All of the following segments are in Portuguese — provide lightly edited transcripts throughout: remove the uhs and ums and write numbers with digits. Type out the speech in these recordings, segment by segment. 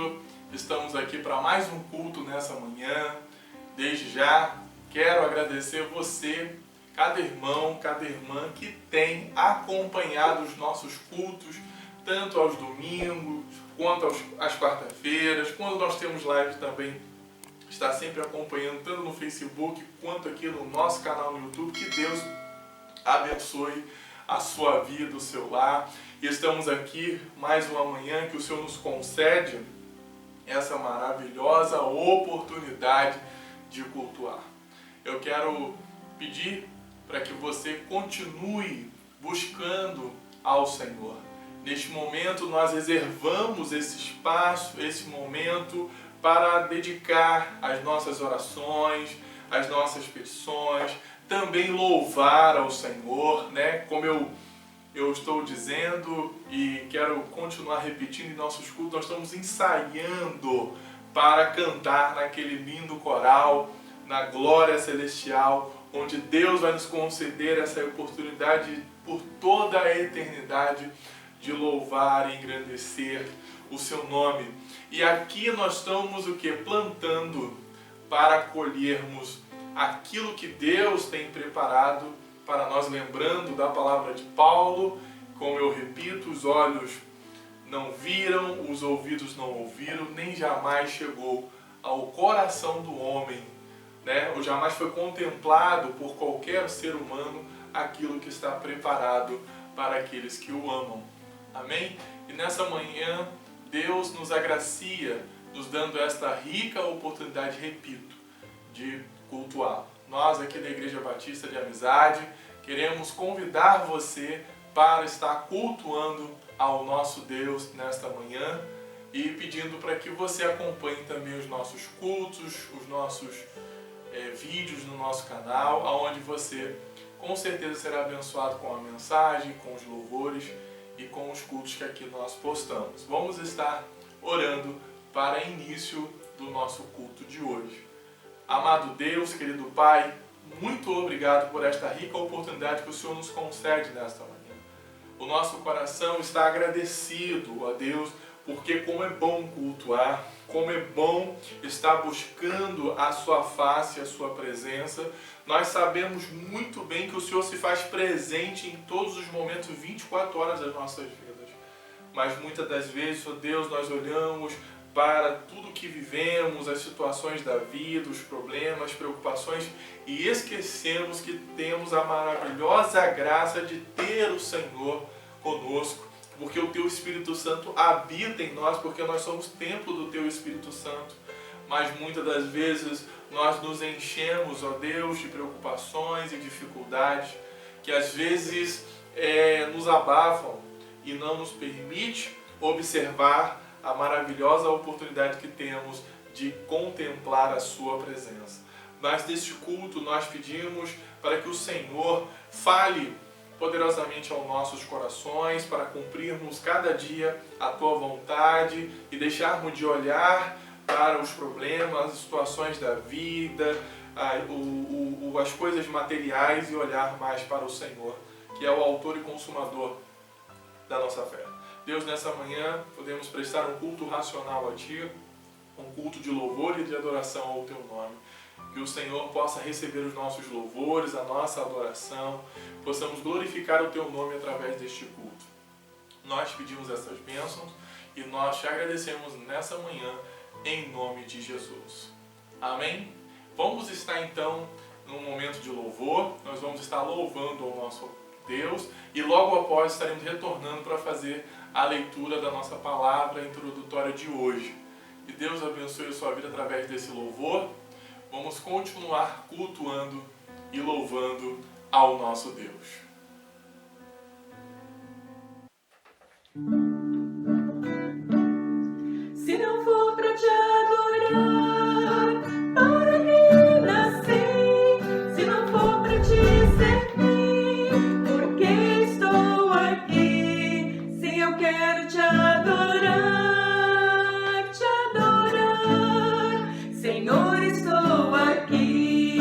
Senhor, estamos aqui para mais um culto nessa manhã. Desde já, quero agradecer você, cada irmão, cada irmã que tem acompanhado os nossos cultos, tanto aos domingos, quanto às quarta-feiras, quando nós temos live também, está sempre acompanhando, tanto no Facebook, quanto aqui no nosso canal no YouTube. Que Deus abençoe a sua vida, o seu lar. E estamos aqui mais uma manhã que o Senhor nos concede essa maravilhosa oportunidade de cultuar. Eu quero pedir para que você continue buscando ao Senhor. Neste momento nós reservamos esse espaço, esse momento para dedicar as nossas orações, as nossas petições, também louvar ao Senhor, né? Como eu estou dizendo e quero continuar repetindo em nossos cultos, nós estamos ensaiando para cantar naquele lindo coral, na glória celestial, onde Deus vai nos conceder essa oportunidade por toda a eternidade de louvar e engrandecer o seu nome. E aqui nós estamos o que? Plantando para colhermos aquilo que Deus tem preparado para nós, lembrando da palavra de Paulo, como eu repito, os olhos não viram, os ouvidos não ouviram, nem jamais chegou ao coração do homem, né? Ou jamais foi contemplado por qualquer ser humano aquilo que está preparado para aqueles que o amam. Amém? E nessa manhã, Deus nos agracia, nos dando esta rica oportunidade, repito, de cultuá-lo. Nós aqui da Igreja Batista de Amizade queremos convidar você para estar cultuando ao nosso Deus nesta manhã e pedindo para que você acompanhe também os nossos cultos, os nossos vídeos no nosso canal, onde você com certeza será abençoado com a mensagem, com os louvores e com os cultos que aqui nós postamos. Vamos estar orando para início do nosso culto de hoje. Amado Deus, querido Pai, muito obrigado por esta rica oportunidade que o Senhor nos concede nesta manhã. O nosso coração está agradecido a Deus, porque como é bom cultuar, como é bom estar buscando a sua face, a sua presença. Nós sabemos muito bem que o Senhor se faz presente em todos os momentos, 24 horas das nossas vidas. Mas muitas das vezes, ó Deus, nós olhamos para tudo que vivemos, as situações da vida, os problemas, preocupações, e esquecemos que temos a maravilhosa graça de ter o Senhor conosco, porque o Teu Espírito Santo habita em nós, porque nós somos templo do Teu Espírito Santo. Mas muitas das vezes nós nos enchemos, ó Deus, de preocupações e dificuldades, que às vezes nos abafam e não nos permite observar a maravilhosa oportunidade que temos de contemplar a sua presença. Mas neste culto nós pedimos para que o Senhor fale poderosamente aos nossos corações, para cumprirmos cada dia a Tua vontade e deixarmos de olhar para os problemas, as situações da vida, as coisas materiais, e olhar mais para o Senhor, que é o autor e consumador da nossa fé. Deus, nessa manhã podemos prestar um culto racional a Ti, um culto de louvor e de adoração ao Teu nome. Que o Senhor possa receber os nossos louvores, a nossa adoração, possamos glorificar o Teu nome através deste culto. Nós pedimos essas bênçãos e nós Te agradecemos nessa manhã, em nome de Jesus. Amém? Vamos estar então num momento de louvor, nós vamos estar louvando ao nosso Deus e logo após estaremos retornando para fazer a leitura da nossa palavra introdutória de hoje. Que Deus abençoe a sua vida através desse louvor. Vamos continuar cultuando e louvando ao nosso Deus. Se não for pra te adorar, para que nasci? Se não for pra te servir, por que estou aqui? Se eu quero te adorar, Senhor, estou aqui.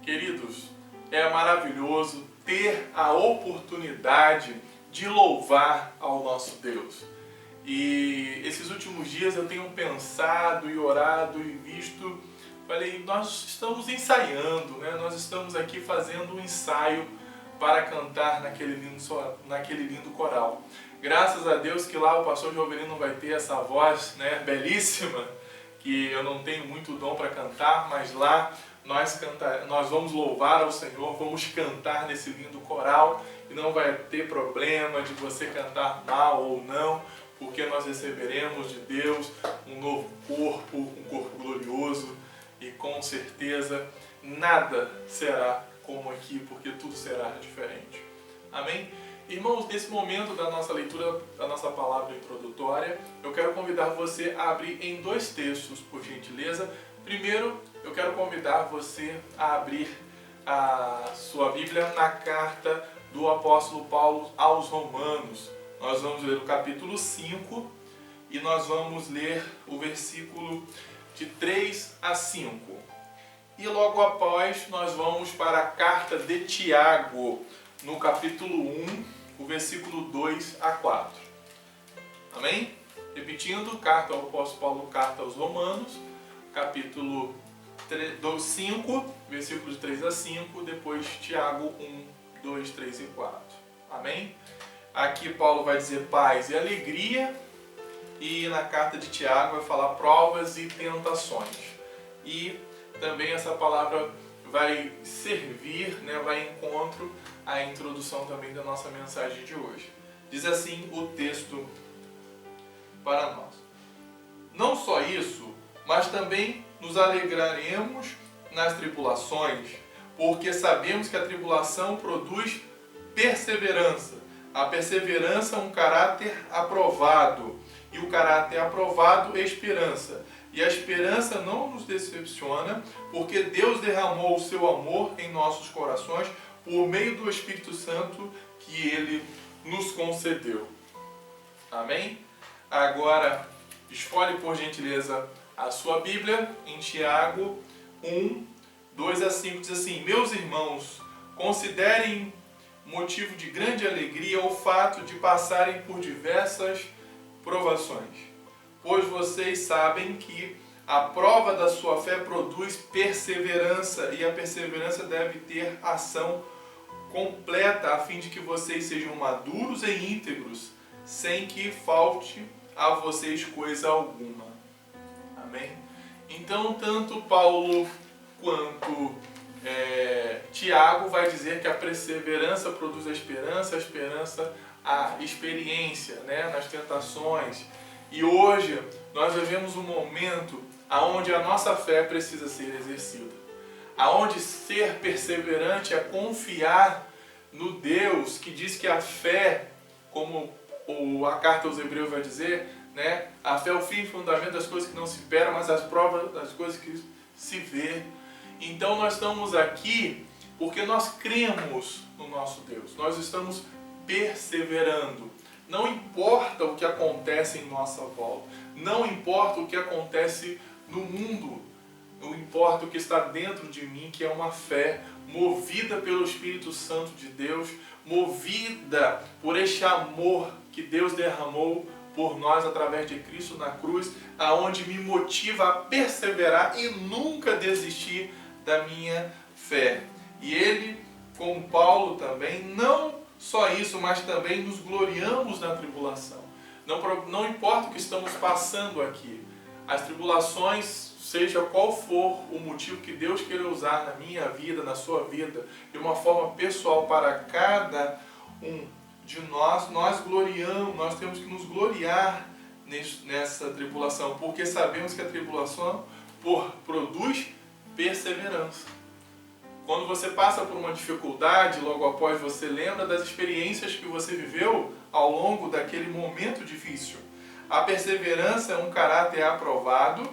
Queridos, é maravilhoso ter a oportunidade de louvar ao nosso Deus. E esses últimos dias eu tenho pensado e orado e visto, falei, nós estamos ensaiando, né? Nós estamos aqui fazendo um ensaio para cantar naquele lindo coral. Graças a Deus que lá o pastor Jovelino vai ter essa voz, né, belíssima, que eu não tenho muito dom para cantar, mas lá nós vamos louvar ao Senhor, vamos cantar nesse lindo coral e não vai ter problema de você cantar mal ou não, porque nós receberemos de Deus um novo corpo, um corpo glorioso e com certeza nada será como aqui, porque tudo será diferente. Amém? Irmãos, nesse momento da nossa leitura, da nossa palavra introdutória, eu quero convidar você a abrir em 2 textos, por gentileza. Primeiro, eu quero convidar você a abrir a sua Bíblia na carta do apóstolo Paulo aos Romanos. Nós vamos ler o capítulo 5 e nós vamos ler o versículo de 3 a 5. E logo após nós vamos para a carta de Tiago, no capítulo 1, o versículo 2 a 4. Amém? Repetindo, carta ao apóstolo Paulo, carta aos Romanos, capítulo 5, versículos 3 a 5, depois Tiago 1, 2, 3 e 4. Amém? Aqui Paulo vai dizer paz e alegria, e na carta de Tiago vai falar provas e tentações. E também essa palavra vai servir, né, vai em encontro à introdução também da nossa mensagem de hoje. Diz assim o texto para nós. Não só isso, mas também nos alegraremos nas tribulações, porque sabemos que a tribulação produz perseverança. A perseverança é um caráter aprovado, e o caráter aprovado é esperança. E a esperança não nos decepciona, porque Deus derramou o seu amor em nossos corações por meio do Espírito Santo que Ele nos concedeu. Amém? Agora, escolhe por gentileza a sua Bíblia em Tiago 1, 2 a 5, diz assim: Meus irmãos, considerem motivo de grande alegria o fato de passarem por diversas provações, pois vocês sabem que a prova da sua fé produz perseverança, e a perseverança deve ter ação completa, a fim de que vocês sejam maduros e íntegros, sem que falte a vocês coisa alguma. Amém? Então, tanto Paulo quanto Tiago vai dizer que a perseverança produz a esperança a experiência, né, nas tentações. E hoje nós vivemos um momento onde a nossa fé precisa ser exercida, aonde ser perseverante é confiar no Deus que diz que a fé, como a carta aos Hebreus vai dizer, né, a fé é o fim e fundamento das coisas que não se esperam, mas as provas das coisas que se vê. Então nós estamos aqui porque nós cremos no nosso Deus, nós estamos perseverando. Não importa o que acontece em nossa volta, não importa o que acontece no mundo, não importa o que está dentro de mim, que é uma fé movida pelo Espírito Santo de Deus, movida por este amor que Deus derramou por nós através de Cristo na cruz, aonde me motiva a perseverar e nunca desistir da minha fé. E ele, como Paulo também, não só isso, mas também nos gloriamos na tribulação. Não importa o que estamos passando aqui, as tribulações, seja qual for o motivo que Deus queira usar na minha vida, na sua vida, de uma forma pessoal para cada um de nós, nós temos que nos gloriar nessa tribulação, porque sabemos que a tribulação produz perseverança. Quando você passa por uma dificuldade, logo após você lembra das experiências que você viveu ao longo daquele momento difícil. A perseverança é um caráter aprovado,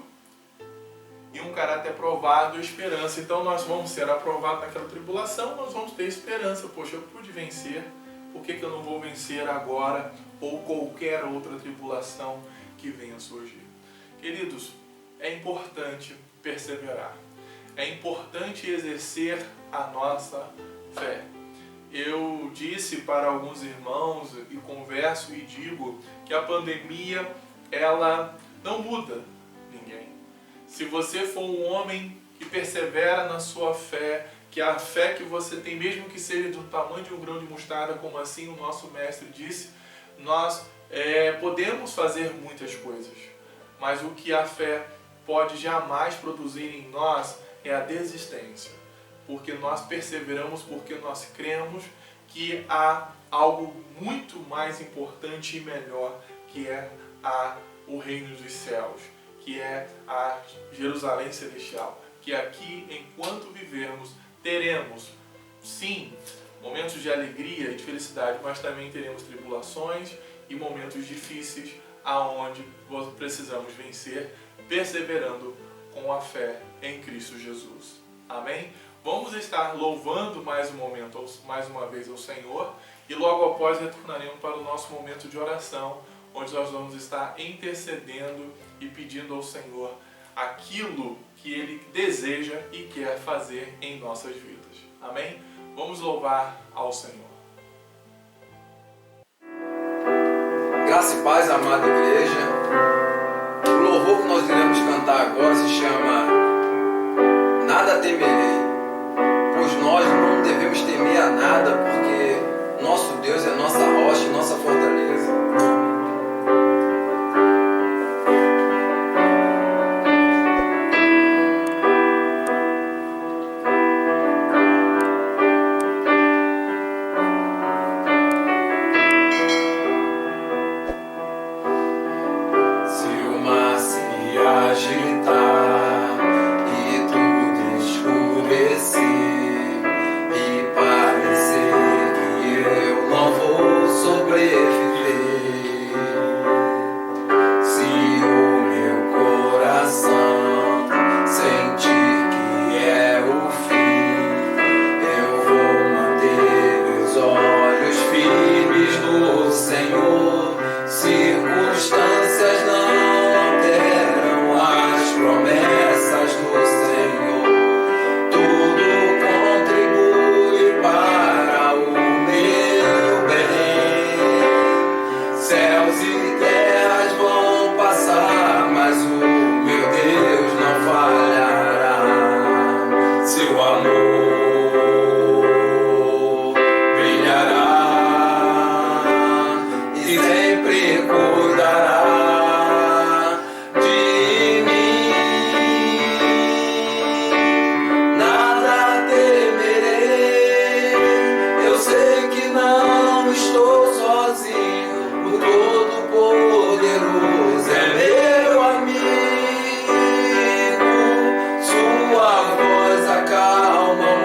e um caráter aprovado é esperança. Então nós vamos ser aprovados naquela tribulação, nós vamos ter esperança. Poxa, eu pude vencer, por que eu não vou vencer agora ou qualquer outra tribulação que venha surgir? Queridos, é importante perseverar. é importante exercer a nossa fé. Eu disse para alguns irmãos e converso e digo que a pandemia, ela não muda ninguém. Se você for um homem que persevera na sua fé, que a fé que você tem, mesmo que seja do tamanho de um grão de mostarda, como assim o nosso mestre disse, nós podemos fazer muitas coisas. Mas o que a fé pode jamais produzir em nós é a desistência. Porque nós perseveramos, porque nós cremos que há algo muito mais importante e melhor, que é o reino dos céus, que é a Jerusalém celestial, que aqui, enquanto vivermos, teremos, sim, momentos de alegria e de felicidade, mas também teremos tribulações e momentos difíceis, aonde precisamos vencer, perseverando com a fé em Cristo Jesus. Amém? Vamos estar louvando mais uma vez ao Senhor, e logo após retornaremos para o nosso momento de oração, onde nós vamos estar intercedendo e pedindo ao Senhor aquilo que Ele deseja e quer fazer em nossas vidas. Amém? Vamos louvar ao Senhor. Graça e paz, amada igreja. O louvor que nós iremos cantar agora se chama Nada Temerei, pois nós não devemos temer a nada, porque nosso Deus é nossa rocha e nossa fortaleza. Calma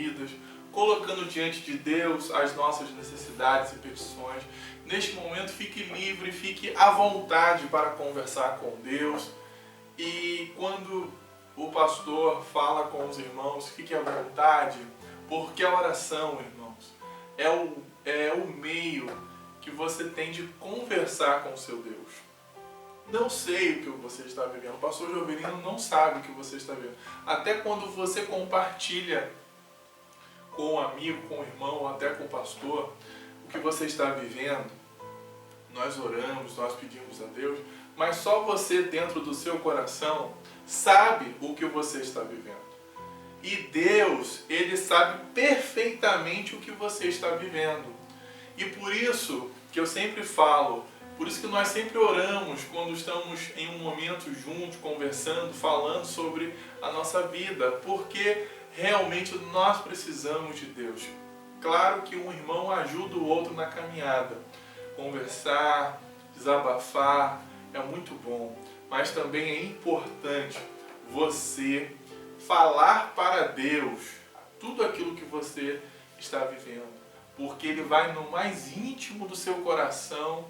vidas, colocando diante de Deus as nossas necessidades e petições. Neste momento, fique livre, fique à vontade para conversar com Deus. E quando o pastor fala com os irmãos, fique à vontade, porque a oração, irmãos, é o meio que você tem de conversar com o seu Deus. Não sei o que você está vivendo. O pastor Jovelino não sabe o que você está vivendo. Até quando você compartilha com um amigo, com um irmão, ou até com o pastor, o que você está vivendo, nós oramos, nós pedimos a Deus, mas só você dentro do seu coração sabe o que você está vivendo. E Deus, Ele sabe perfeitamente o que você está vivendo. E por isso que eu sempre falo, por isso que nós sempre oramos quando estamos em um momento juntos, conversando, falando sobre a nossa vida, porque realmente nós precisamos de Deus. Claro que um irmão ajuda o outro na caminhada. Conversar, desabafar é muito bom, mas também é importante você falar para Deus tudo aquilo que você está vivendo, porque Ele vai no mais íntimo do seu coração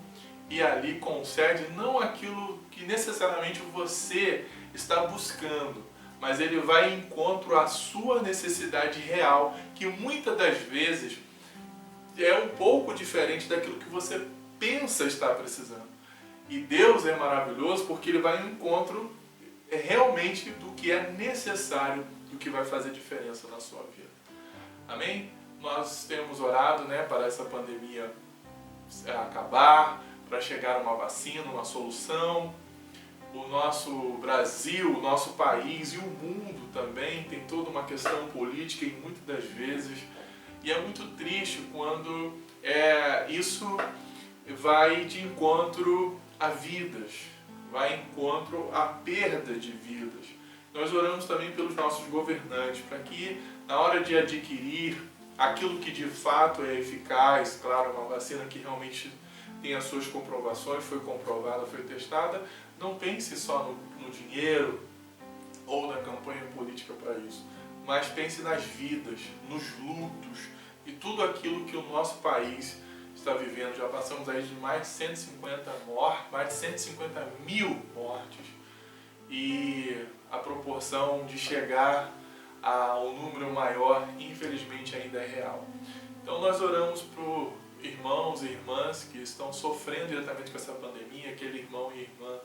e ali concede não aquilo que necessariamente você está buscando, mas Ele vai em encontro à sua necessidade real, que muitas das vezes é um pouco diferente daquilo que você pensa estar precisando. E Deus é maravilhoso porque Ele vai em encontro realmente do que é necessário, do que vai fazer diferença na sua vida. Amém? Nós temos orado, para essa pandemia acabar, para chegar uma vacina, uma solução. O nosso Brasil, o nosso país e o mundo também tem toda uma questão política e muitas das vezes. E é muito triste quando isso vai de encontro a vidas, vai de encontro à perda de vidas. Nós oramos também pelos nossos governantes, para que na hora de adquirir aquilo que de fato é eficaz, claro, uma vacina que realmente tem as suas comprovações, foi comprovada, foi testada, não pense só no dinheiro ou na campanha política para isso, mas pense nas vidas, nos lutos e tudo aquilo que o nosso país está vivendo. Já passamos aí de mais de 150 mortes, mais de 150 mil mortes, e a proporção de chegar a um número maior, infelizmente, ainda é real. Então nós oramos por irmãos e irmãs que estão sofrendo diretamente com essa pandemia, aquele irmão e irmã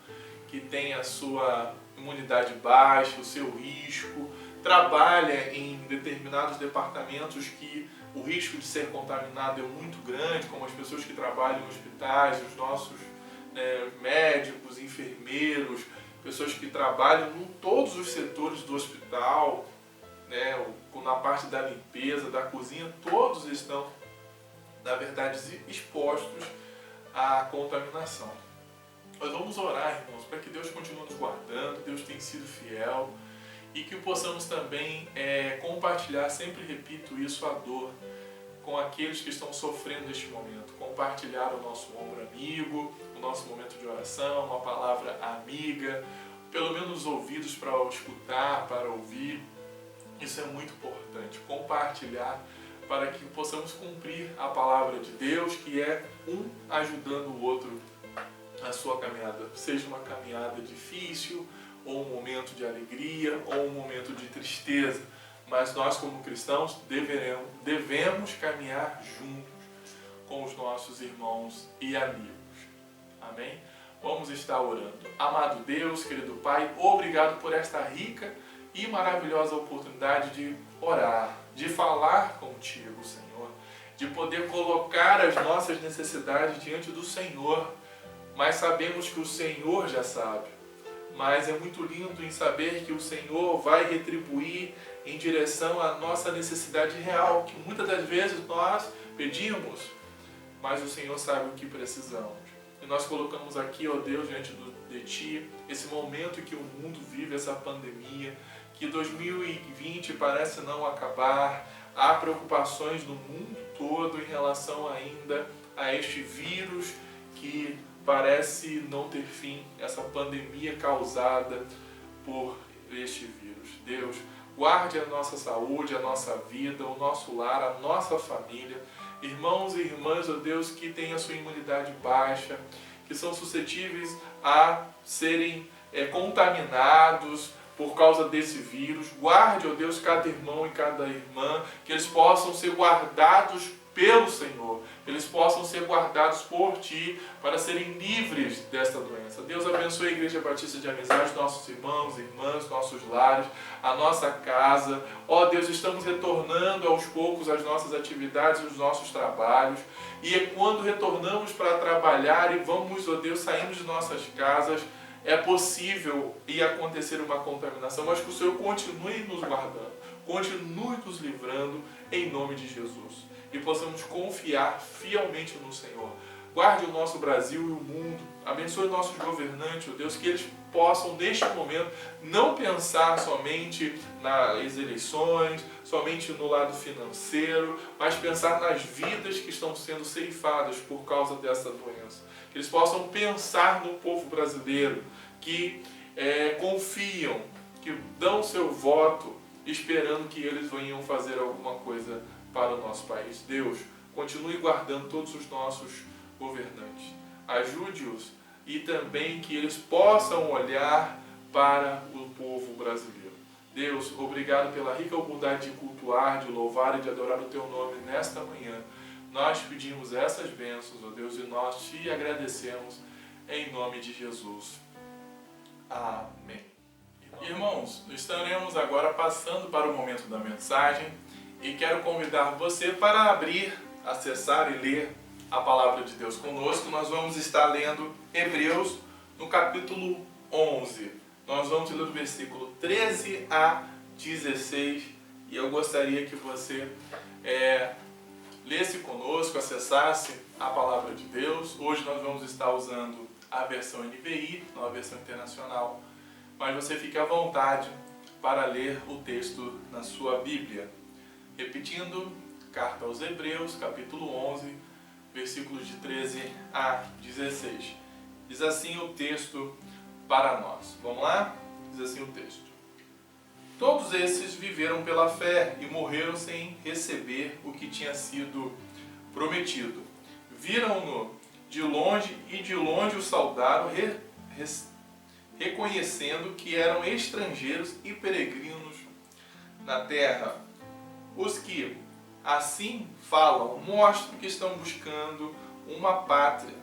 que tem a sua imunidade baixa, o seu risco, trabalha em determinados departamentos que o risco de ser contaminado é muito grande, como as pessoas que trabalham em hospitais, os nossos médicos, enfermeiros, pessoas que trabalham em todos os setores do hospital, na parte da limpeza, da cozinha, todos estão, na verdade, expostos à contaminação. Nós vamos orar, irmãos, para que Deus continue nos guardando, Deus tem sido fiel, e que possamos também compartilhar, sempre repito isso, a dor com aqueles que estão sofrendo neste momento. Compartilhar o nosso ombro amigo, o nosso momento de oração, uma palavra amiga, pelo menos os ouvidos para escutar, para ouvir. Isso é muito importante. Compartilhar para que possamos cumprir a palavra de Deus, que é um ajudando o outro na sua caminhada. Seja uma caminhada difícil, ou um momento de alegria, ou um momento de tristeza. Mas nós, como cristãos, devemos caminhar juntos com os nossos irmãos e amigos. Amém? Vamos estar orando. Amado Deus, querido Pai, obrigado por esta rica e maravilhosa oportunidade de orar, de falar contigo, Senhor, de poder colocar as nossas necessidades diante do Senhor, mas sabemos que o Senhor já sabe. Mas é muito lindo em saber que o Senhor vai retribuir em direção à nossa necessidade real, que muitas das vezes nós pedimos, mas o Senhor sabe o que precisamos. E nós colocamos aqui, ó Deus, diante de Ti, esse momento em que o mundo vive, essa pandemia, que 2020 parece não acabar, há preocupações no mundo todo em relação ainda a este vírus que parece não ter fim, essa pandemia causada por este vírus. Deus, guarde a nossa saúde, a nossa vida, o nosso lar, a nossa família. Irmãos e irmãs, ó Deus, que têm a sua imunidade baixa, que são suscetíveis a serem contaminados por causa desse vírus. Guarde, ó Deus, cada irmão e cada irmã, que eles possam ser guardados pelo Senhor, eles possam ser guardados por Ti, para serem livres desta doença. Deus abençoe a Igreja Batista de Amizade, nossos irmãos e irmãs, nossos lares, a nossa casa. Ó Deus, estamos retornando aos poucos às nossas atividades, os nossos trabalhos, e é quando retornamos para trabalhar e vamos, ó Deus, saímos de nossas casas, é possível ir acontecer uma contaminação, mas que o Senhor continue nos guardando, continue nos livrando, em nome de Jesus. E possamos confiar fielmente no Senhor. Guarde o nosso Brasil e o mundo. Abençoe nossos governantes, ó Deus, que eles possam, neste momento, não pensar somente nas eleições, somente no lado financeiro, mas pensar nas vidas que estão sendo ceifadas por causa dessa doença. Que eles possam pensar no povo brasileiro, que confiam, que dão seu voto, esperando que eles venham fazer alguma coisa para o nosso país. Deus, continue guardando todos os nossos governantes. Ajude-os e também que eles possam olhar para o povo brasileiro. Deus, obrigado pela rica oportunidade de cultuar, de louvar e de adorar o Teu nome nesta manhã. Nós pedimos essas bênçãos, ó Deus, e nós Te agradecemos em nome de Jesus. Amém. Irmãos, estaremos agora passando para o momento da mensagem e quero convidar você para abrir, acessar e ler a Palavra de Deus conosco. Nós vamos estar lendo Hebreus no capítulo 11. Nós vamos ler do versículo 13 a 16 e eu gostaria que você lesse conosco, acessasse a Palavra de Deus. Hoje nós vamos estar usando a versão NVI, não a versão internacional, mas você fique à vontade para ler o texto na sua Bíblia. Repetindo, carta aos Hebreus, capítulo 11, versículos de 13 a 16. Diz assim o texto para nós. Vamos lá? Diz assim o texto. Todos esses viveram pela fé e morreram sem receber o que tinha sido prometido. Viram-no de longe e de longe o saudaram, reconhecendo que eram estrangeiros e peregrinos na terra. Os que assim falam mostram que estão buscando uma pátria.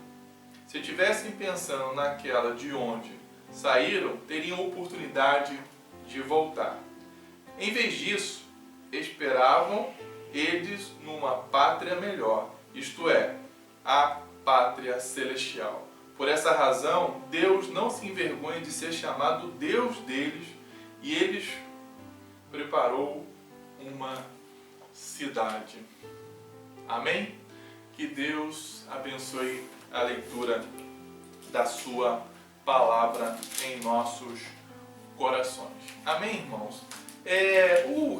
Se estivessem pensando naquela de onde saíram, teriam oportunidade de voltar. Em vez disso, esperavam eles numa pátria melhor, isto é, a pátria celestial. Por essa razão, Deus não se envergonha de ser chamado Deus deles, e eles preparou uma cidade. Amém? Que Deus abençoe a leitura da sua palavra em nossos corações. Amém, irmãos?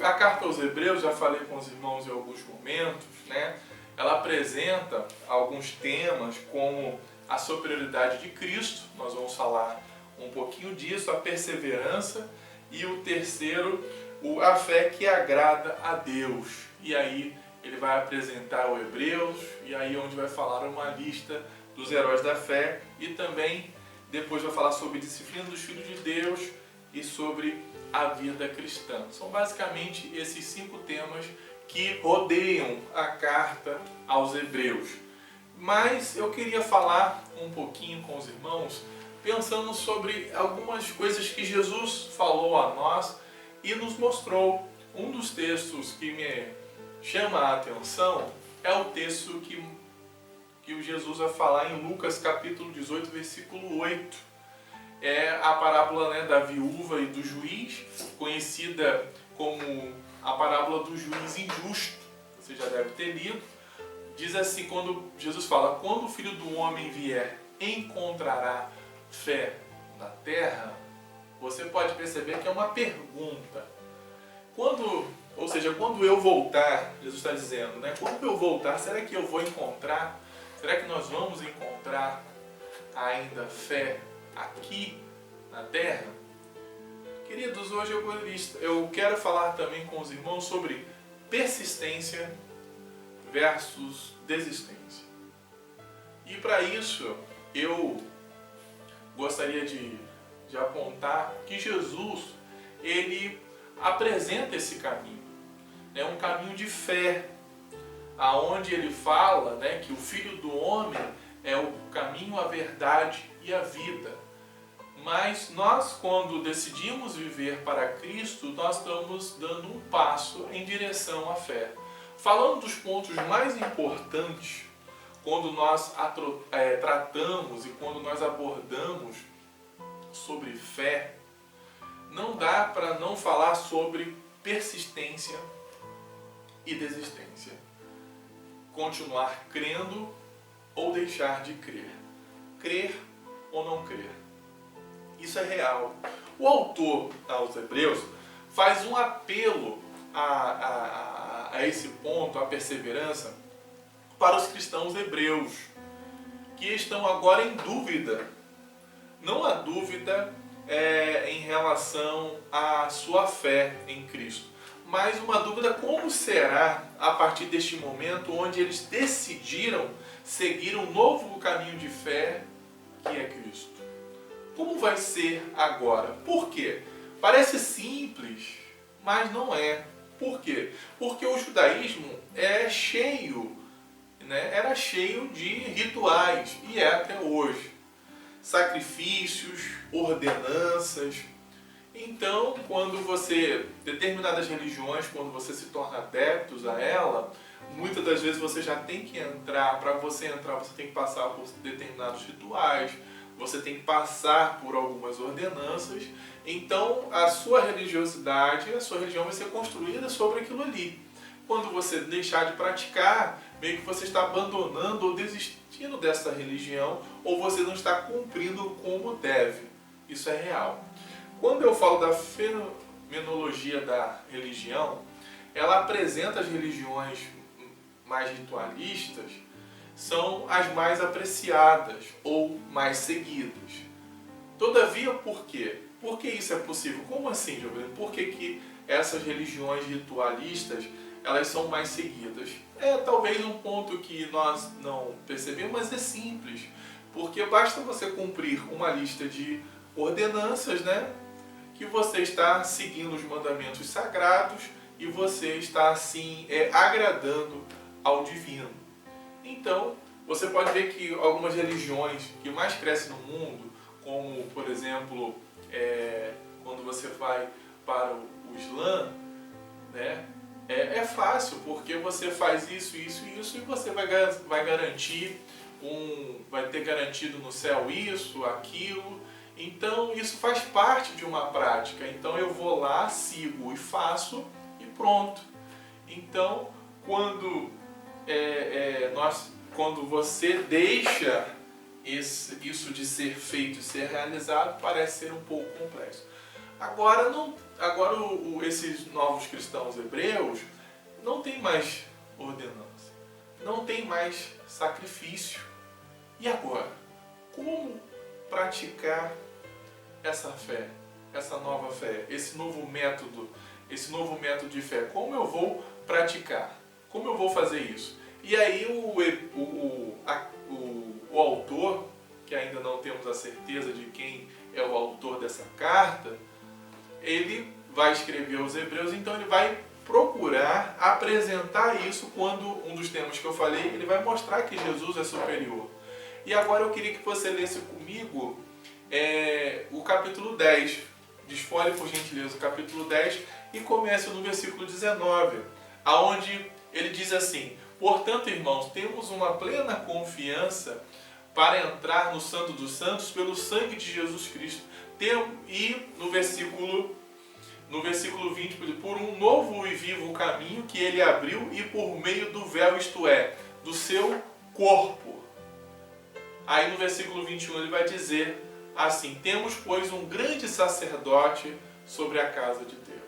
A carta aos Hebreus, já falei com os irmãos em alguns momentos, né? Ela apresenta alguns temas como a superioridade de Cristo, nós vamos falar um pouquinho disso, a perseverança, e o terceiro, a fé que agrada a Deus. E aí ele vai apresentar o Hebreus, e aí onde vai falar uma lista dos heróis da fé, e também depois vai falar sobre a disciplina dos filhos de Deus e sobre a vida cristã. São basicamente esses 5 temas que rodeiam a carta aos Hebreus. Mas eu queria falar um pouquinho com os irmãos, pensando sobre algumas coisas que Jesus falou a nós e nos mostrou. Um dos textos que me chama a atenção é o texto que o Jesus vai falar em Lucas capítulo 18, versículo 8. É a parábola, né, da viúva e do juiz, conhecida como a parábola do juiz injusto. Você já deve ter lido. Diz assim, quando Jesus fala, quando o Filho do Homem vier, encontrará fé na terra? Você pode perceber que é uma pergunta. Quando eu voltar, Jesus está dizendo, né? Quando eu voltar, será que eu vou encontrar? Será que nós vamos encontrar ainda fé aqui na terra? Queridos, hoje eu quero falar também com os irmãos sobre persistência versus desistência. E para isso, eu gostaria de apontar que Jesus, ele apresenta esse caminho. É um caminho de fé, aonde ele fala, né, que o Filho do Homem é o caminho, a verdade e a vida. Mas nós, quando decidimos viver para Cristo, nós estamos dando um passo em direção à fé. Falando dos pontos mais importantes, quando nós tratamos e quando nós abordamos sobre fé, não dá para não falar sobre persistência e desistência. Continuar crendo ou deixar de crer. Crer ou não crer. Isso é real. O autor aos Hebreus faz um apelo a esse ponto, a perseverança, para os cristãos hebreus, que estão agora em dúvida. Não há dúvida em relação à sua fé em Cristo, mas uma dúvida como será a partir deste momento onde eles decidiram seguir um novo caminho de fé, que é Cristo. Como vai ser agora? Por quê? Parece simples, mas não é. Por quê? Porque o judaísmo é cheio, né? Era cheio de rituais, e é até hoje. Sacrifícios, ordenanças. Então, determinadas religiões, quando você se torna adeptos a ela, muitas das vezes você já tem que entrar, para você entrar você tem que passar por determinados rituais, você tem que passar por algumas ordenanças. Então a sua religiosidade, a sua religião vai ser construída sobre aquilo ali. Quando você deixar de praticar, meio que você está abandonando ou desistindo dessa religião, ou você não está cumprindo como deve. Isso é real. Quando eu falo da fenomenologia da religião, ela apresenta as religiões mais ritualistas, são as mais apreciadas ou mais seguidas. Todavia, por quê? Por que isso é possível? Como assim, Giovanni? Por que essas religiões ritualistas elas são mais seguidas? É talvez um ponto que nós não percebemos, mas é simples. Porque basta você cumprir uma lista de ordenanças, né? Que você está seguindo os mandamentos sagrados e você está assim agradando ao divino. Então, você pode ver que algumas religiões que mais crescem no mundo, como, por exemplo, quando você vai para o Islã, né, é fácil, porque você faz isso, isso e isso, e você vai garantir, vai ter garantido no céu isso, aquilo. Então, isso faz parte de uma prática. Então, eu vou lá, sigo e faço e pronto. Então, quando você deixa isso de ser feito e ser realizado, parece ser um pouco complexo. Agora esses novos cristãos hebreus não tem mais ordenança, não tem mais sacrifício. E agora? Como praticar essa fé, essa nova fé, esse novo método de fé? Como eu vou praticar? Como eu vou fazer isso? E aí o autor, que ainda não temos a certeza de quem é o autor dessa carta, ele vai escrever aos Hebreus, então ele vai procurar apresentar isso quando um dos temas que eu falei, ele vai mostrar que Jesus é superior. E agora eu queria que você lesse comigo o capítulo 10. Desfolhe, por gentileza, o capítulo 10 e comece no versículo 19, aonde ele diz assim: portanto, irmãos, temos uma plena confiança para entrar no Santo dos Santos pelo sangue de Jesus Cristo. E no versículo 20, por um novo e vivo caminho que ele abriu e por meio do véu, isto é, do seu corpo. Aí no versículo 21 ele vai dizer assim: temos, pois, um grande sacerdote sobre a casa de Deus.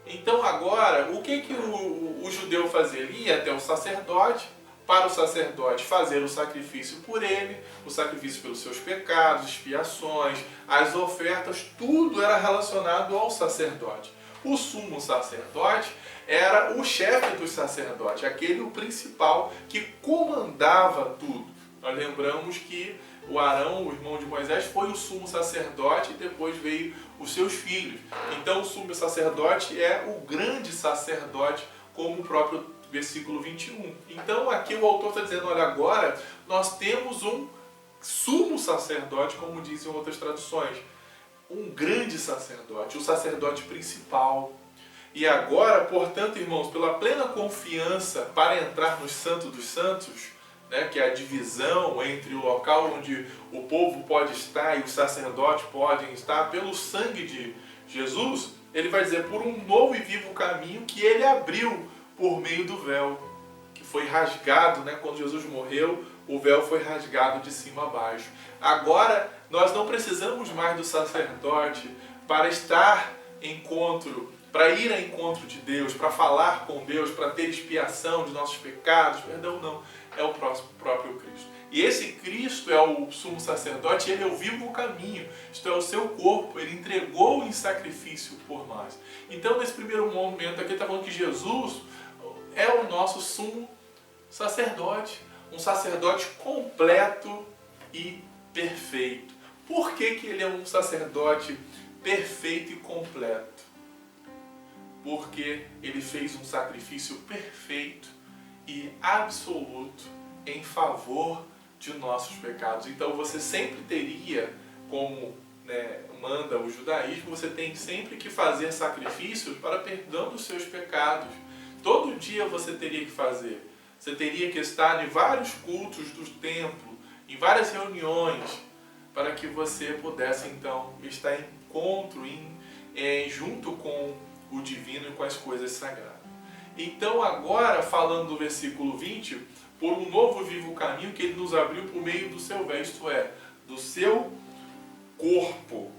Então agora, o que o judeu fazia? Ele ia até o sacerdote, para o sacerdote fazer o sacrifício por ele, o sacrifício pelos seus pecados, expiações, as ofertas, tudo era relacionado ao sacerdote. O sumo sacerdote era o chefe dos sacerdotes, aquele o principal que comandava tudo. Nós lembramos que o Arão, o irmão de Moisés, foi o sumo sacerdote e depois veio os seus filhos. Então o sumo sacerdote é o grande sacerdote, como o próprio versículo 21. Então aqui o autor está dizendo, olha, agora nós temos um sumo sacerdote, como dizem outras traduções, um grande sacerdote, o sacerdote principal. E agora, portanto, irmãos, pela plena confiança para entrar no Santo dos Santos, né, que é a divisão entre o local onde o povo pode estar e os sacerdotes podem estar, pelo sangue de Jesus, ele vai dizer, por um novo e vivo caminho que ele abriu por meio do véu, que foi rasgado, né, quando Jesus morreu, o véu foi rasgado de cima a baixo. Agora, nós não precisamos mais do sacerdote para estar para ir ao encontro de Deus, para falar com Deus, para ter expiação de nossos pecados, perdão, não, é o próprio Cristo. E esse Cristo é o sumo sacerdote, ele é o vivo caminho, isto é o seu corpo, ele entregou em sacrifício por nós. Então, nesse primeiro momento aqui, ele está falando que Jesus é o nosso sumo sacerdote, um sacerdote completo e perfeito. Por que que ele é um sacerdote perfeito e completo? Porque ele fez um sacrifício perfeito e absoluto em favor de nossos pecados. Então você sempre teria, como manda o judaísmo, você tem sempre que fazer sacrifícios para perdão dos seus pecados. Todo dia você teria que fazer. Você teria que estar em vários cultos do templo, em várias reuniões, para que você pudesse então estar em encontro, junto com o divino e com as coisas sagradas. Então agora, falando do versículo 20, por um novo vivo caminho que ele nos abriu por meio do seu véu, isto é, do seu corpo.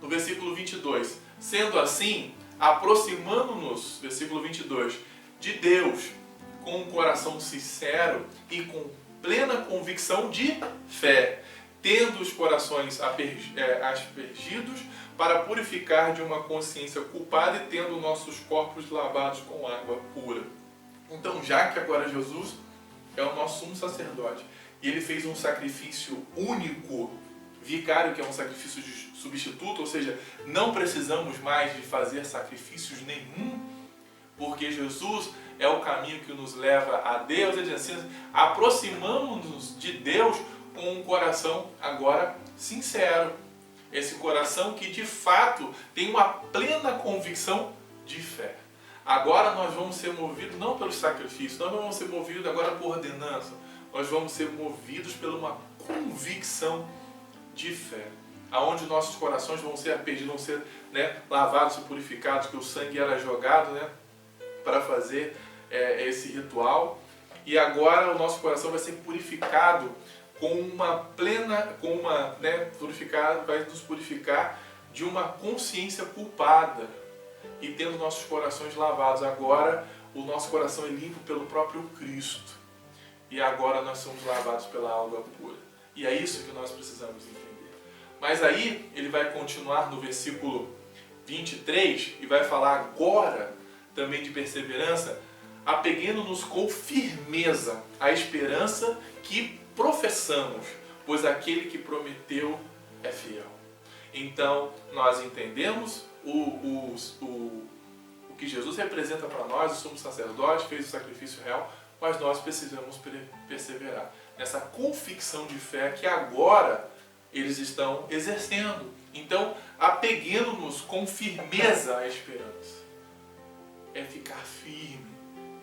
No versículo 22, sendo assim, aproximando-nos, versículo 22, de Deus, com um coração sincero e com plena convicção de fé, tendo os corações aspergidos para purificar de uma consciência culpada e tendo nossos corpos lavados com água pura. Então, já que agora Jesus é o nosso sumo sacerdote e ele fez um sacrifício único, vicário, que é um sacrifício de substituto, ou seja, não precisamos mais de fazer sacrifícios nenhum, porque Jesus é o caminho que nos leva a Deus. Ele diz assim, aproximamos-nos de Deus com um coração agora sincero. Esse coração que de fato tem uma plena convicção de fé. Agora nós vamos ser movidos não pelos sacrifícios, nós não vamos ser movidos agora por ordenança, nós vamos ser movidos por uma convicção de fé, aonde nossos corações vão ser arpegidos, vão ser lavados e purificados, que o sangue era jogado para fazer esse ritual, e agora o nosso coração vai ser purificado vai nos purificar de uma consciência culpada, e tendo nossos corações lavados. Agora o nosso coração é limpo pelo próprio Cristo, e agora nós somos lavados pela água pura, e é isso que nós precisamos entender. Mas aí ele vai continuar no versículo 23 e vai falar agora também de perseverança, apeguando-nos com firmeza à esperança que professamos, pois aquele que prometeu é fiel. Então nós entendemos o que Jesus representa para nós, o sumo sacerdote fez o sacrifício real, mas nós precisamos perseverar nessa convicção de fé que agora eles estão exercendo. Então, apeguemos-nos com firmeza à esperança. É ficar firme,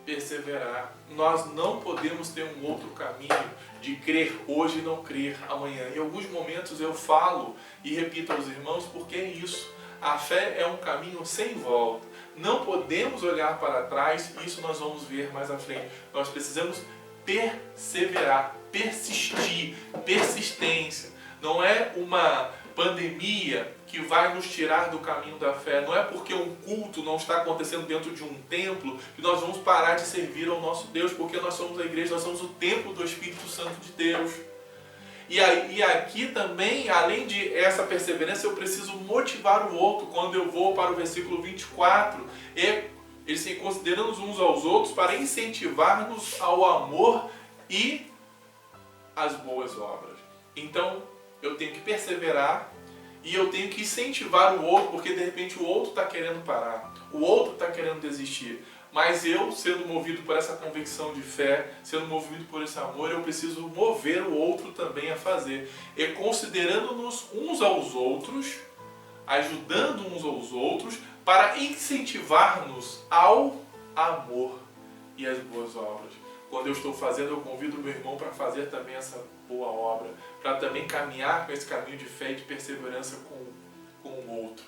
perseverar. Nós não podemos ter um outro caminho de crer hoje e não crer amanhã. Em alguns momentos eu falo e repito aos irmãos porque é isso. A fé é um caminho sem volta. Não podemos olhar para trás, isso nós vamos ver mais à frente. Nós precisamos perseverar, persistir, persistência. Não é uma pandemia que vai nos tirar do caminho da fé. Não é porque um culto não está acontecendo dentro de um templo que nós vamos parar de servir ao nosso Deus, porque nós somos a igreja, nós somos o templo do Espírito Santo de Deus. E aqui também, além de essa perseverança, eu preciso motivar o outro. Quando eu vou para o versículo 24, eles se considerando uns aos outros para incentivar-nos ao amor e às boas obras. Então, eu tenho que perseverar e eu tenho que incentivar o outro, porque de repente o outro está querendo parar, o outro está querendo desistir. Mas eu, sendo movido por essa convicção de fé, sendo movido por esse amor, eu preciso mover o outro também a fazer. E considerando-nos uns aos outros, ajudando uns aos outros, para incentivar-nos ao amor e às boas obras. Quando eu estou fazendo, eu convido o meu irmão para fazer também essa boa obra, para também caminhar com esse caminho de fé e de perseverança com o outro.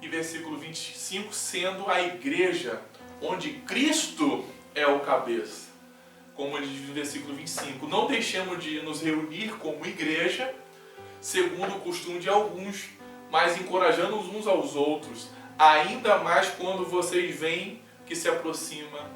E versículo 25, sendo a igreja onde Cristo é o cabeça. Como ele diz no versículo 25, não deixemos de nos reunir como igreja, segundo o costume de alguns, mas encorajando uns aos outros, ainda mais quando vocês veem que se aproxima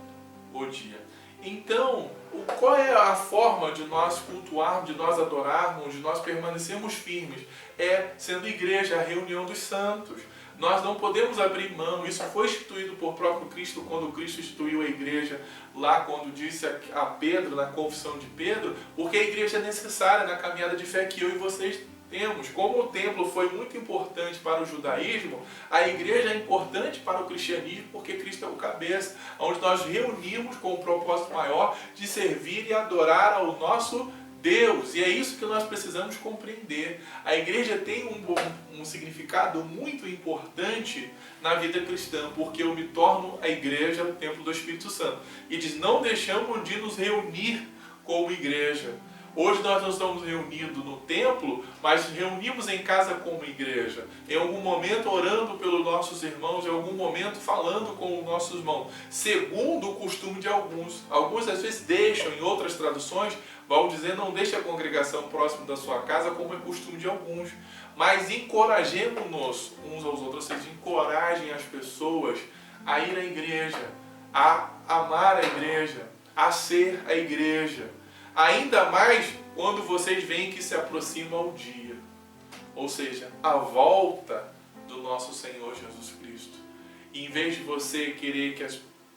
o dia. Então, qual é a forma de nós cultuarmos, de nós adorarmos, de nós permanecermos firmes? É sendo igreja, a reunião dos santos. Nós não podemos abrir mão. Isso foi instituído por próprio Cristo quando Cristo instituiu a igreja, lá quando disse a Pedro, na confissão de Pedro, porque a igreja é necessária na caminhada de fé que eu e vocês temos. Como o templo foi muito importante para o judaísmo, a igreja é importante para o cristianismo, porque Cristo é o cabeça, onde nós reunimos com o propósito maior de servir e adorar ao nosso Deus. E é isso que nós precisamos compreender. A igreja tem um significado muito importante na vida cristã, porque eu me torno a igreja, o templo do Espírito Santo. E diz, não deixamos de nos reunir como igreja. Hoje nós não estamos reunidos no templo, mas reunimos em casa como igreja. Em algum momento orando pelos nossos irmãos, em algum momento falando com os nossos irmãos. Segundo o costume de alguns. Alguns às vezes deixam, em outras traduções, vão dizer não deixe a congregação próximo da sua casa, como é costume de alguns. Mas encorajemos-nos uns aos outros, ou seja, encorajem as pessoas a ir à igreja, a amar a igreja, a ser a igreja. Ainda mais quando vocês veem que se aproxima o dia, ou seja, a volta do nosso Senhor Jesus Cristo. E em vez de você querer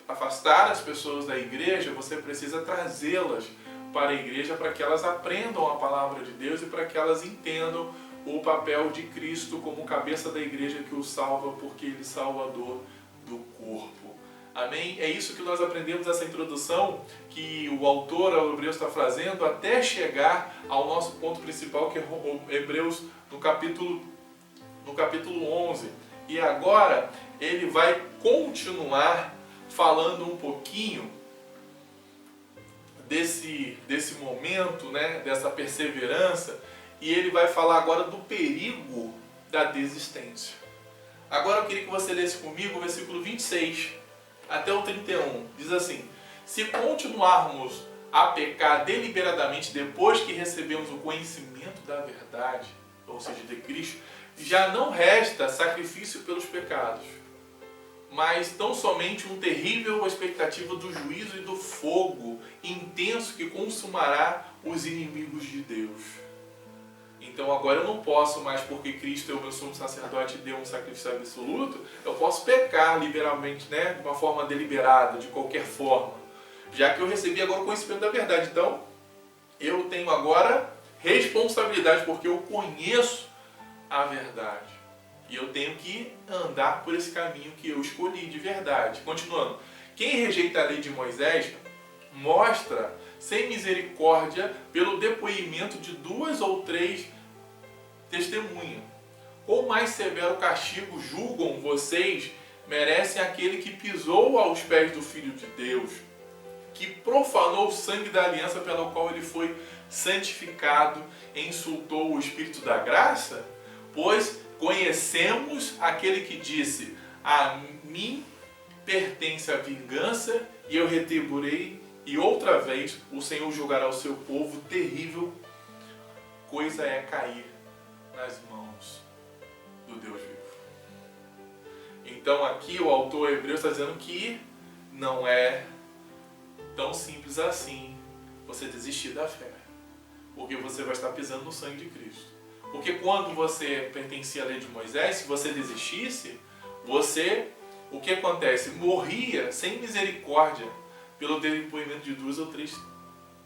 afastar as pessoas da igreja, você precisa trazê-las para a igreja para que elas aprendam a palavra de Deus e para que elas entendam o papel de Cristo como cabeça da igreja que o salva, porque Ele é Salvador do corpo. Amém? É isso que nós aprendemos nessa introdução que o autor ao Hebreus está fazendo até chegar ao nosso ponto principal, que é Hebreus no capítulo 11. E agora ele vai continuar falando um pouquinho desse momento, né, dessa perseverança, e ele vai falar agora do perigo da desistência. Agora eu queria que você lesse comigo o versículo 26 até o 31, diz assim: se continuarmos a pecar deliberadamente depois que recebemos o conhecimento da verdade, ou seja, de Cristo, já não resta sacrifício pelos pecados, mas tão somente um terrível expectativa do juízo e do fogo intenso que consumará os inimigos de Deus. Então agora eu não posso mais, porque Cristo é o meu sumo sacerdote e deu um sacrifício absoluto, eu posso pecar liberalmente, né? De uma forma deliberada, de qualquer forma. Já que eu recebi agora o conhecimento da verdade. Então, eu tenho agora responsabilidade, porque eu conheço a verdade. E eu tenho que andar por esse caminho que eu escolhi de verdade. Continuando. Quem rejeita a lei de Moisés mostra sem misericórdia pelo depoimento de 2 ou 3 testemunhas. Quão mais severo castigo julgam vocês merecem aquele que pisou aos pés do Filho de Deus, que profanou o sangue da aliança pela qual ele foi santificado e insultou o Espírito da graça? Pois conhecemos aquele que disse: a mim pertence a vingança e eu retribuirei, e outra vez o Senhor julgará o seu povo. Terrível coisa é cair nas mãos do Deus vivo. Então aqui o autor hebreu está dizendo que não é tão simples assim você desistir da fé, porque você vai estar pisando no sangue de Cristo. Porque quando você pertencia à lei de Moisés, se você desistisse, o que acontece? Morria sem misericórdia pelo depoimento de 2 ou 3